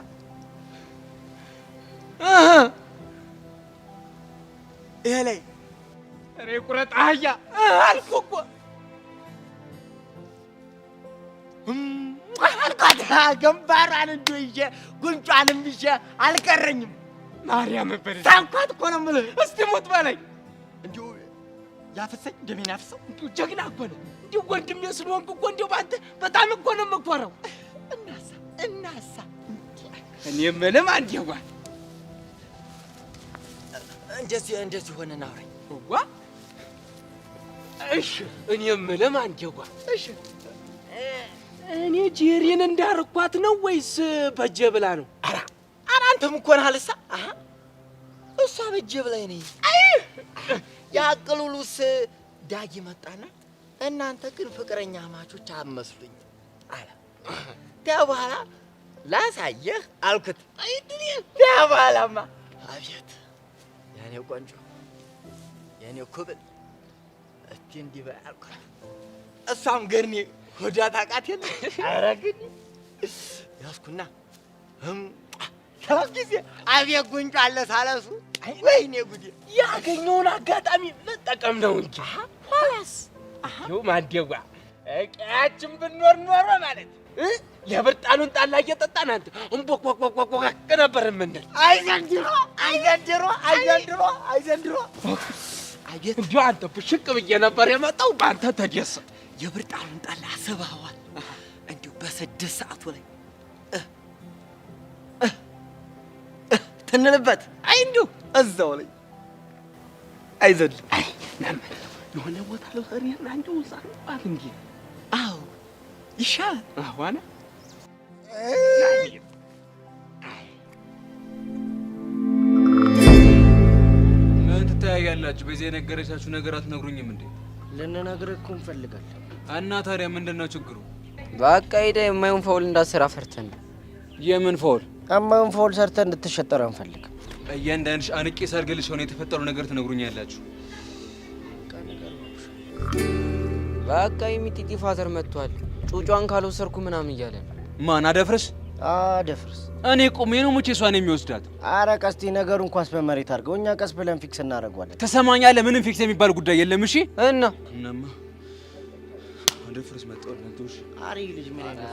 ይሄ ላይ እኔ ቁረጥ አህያ አልኩህ እኮ አልኳት። ግንባሯን እንዲሁ ይዤ ጉንጯንም ይዤ አልቀረኝም። ማርያም በል ሳንኳት እኮ ነው የምልህ። እስቲ ሞት በለኝ። እንዲሁ ያፈሰኝ እንደምን ያፍሰው። እንዲሁ ጀግና እኮ ነው። እንዲሁ ወንድሜ ስለሆንክ እኮ እንዲሁ በአንተ በጣም እኮ ነው የምኮራው። እናሳ እኔ የምልህ አንዴዋ እንደዚህ ሆነን አውራኝ። ዋ እሺ፣ እኔ የምልህ አንዴዋ እሺ፣ እኔ ጄሪን እንዳርኳት ነው ወይስ በጀ ብላ ነው? ኧረ አንተም እኮ ነህ አልሳ። እሷ በጀ ብላኝ ነኝ። ያቅሉሉስ ዳጊ መጣና እናንተ ግን ፍቅረኛ ማቾች አመስሉኝ አለ። በኋላ ላሳየህ አልኩት። በኋላማ አቤት የኔ ቆንጆ የኔ ኩብል እስቲ እንዲህ በይ አልኳት። እሷም ገርኔ ሆዳ ታውቃት የለ። ኧረ ግን ያዝኩና ሰባት ጊዜ አቤት ጉንጯ አለ ሳለሱ። ወይኔ ጉዴ! ያገኘውን አጋጣሚ መጠቀም ነው እንጂ ኋላስ ይኸው ማንዴጓ ቀያችን ብንኖር ኖሮ ማለት የብርጣኑን ጣላ እየጠጣን አንተ እምቦቅቦቅቦቅቦቅ ነበር የምንል። አይዘንድሮ አቤት እንዲሁ አንተ ብሽቅ ብዬ ነበር የመጣው። በአንተ ተደሰት። የብርጣኑን ጣላ አስበኸዋል? እንዲሁ በ6 ሰዓቱ ላይ ትንልበት እንዲሁ እዛው ላይ አይዘልም። የሆነ ቦታ ለሰሪና እንዲሁ ሳንባል እንጂ አዎ ይሻላል። አዋና ምን ትተያያላችሁ? በዚህ የነገረቻችሁ ነገር አትነግሩኝም እንዴ? ልንነግርህ እኮ እንፈልጋለን። እና ታዲያ ምንድነው ችግሩ? በቃ ሄደህ የማይሆን ፋውል እንዳትሰራ ፈርተን ነው። የምን ፋውል? የማይሆን ፋውል ሰርተህ እንድትሸጠር አንፈልግም። እያንዳንድሽ አንቄ ሳርገልሽ ሆነ የተፈጠረው ነገር ትነግሩኛላችሁ። በቃ የሚጢጢ ፋዘር መጥቷል። ጩጯን ካልወሰድኩ ምናምን እያለ ነው። ማን አደፍረስ? ደፍርስ እኔ ቆሜ ነው ሙቼ እሷን የሚወስዳት። አረ ቀስቲ ነገሩን ኳስ በመሬት አድርገው እኛ ቀስ ብለን ፊክስ እናደርገዋለን። ተሰማኛለህ? ምንም ፊክስ የሚባል ጉዳይ የለም። እሺ እናማ ደፍርስ መጣው ለንቶሽ አሪ ልጅ ምን አይነት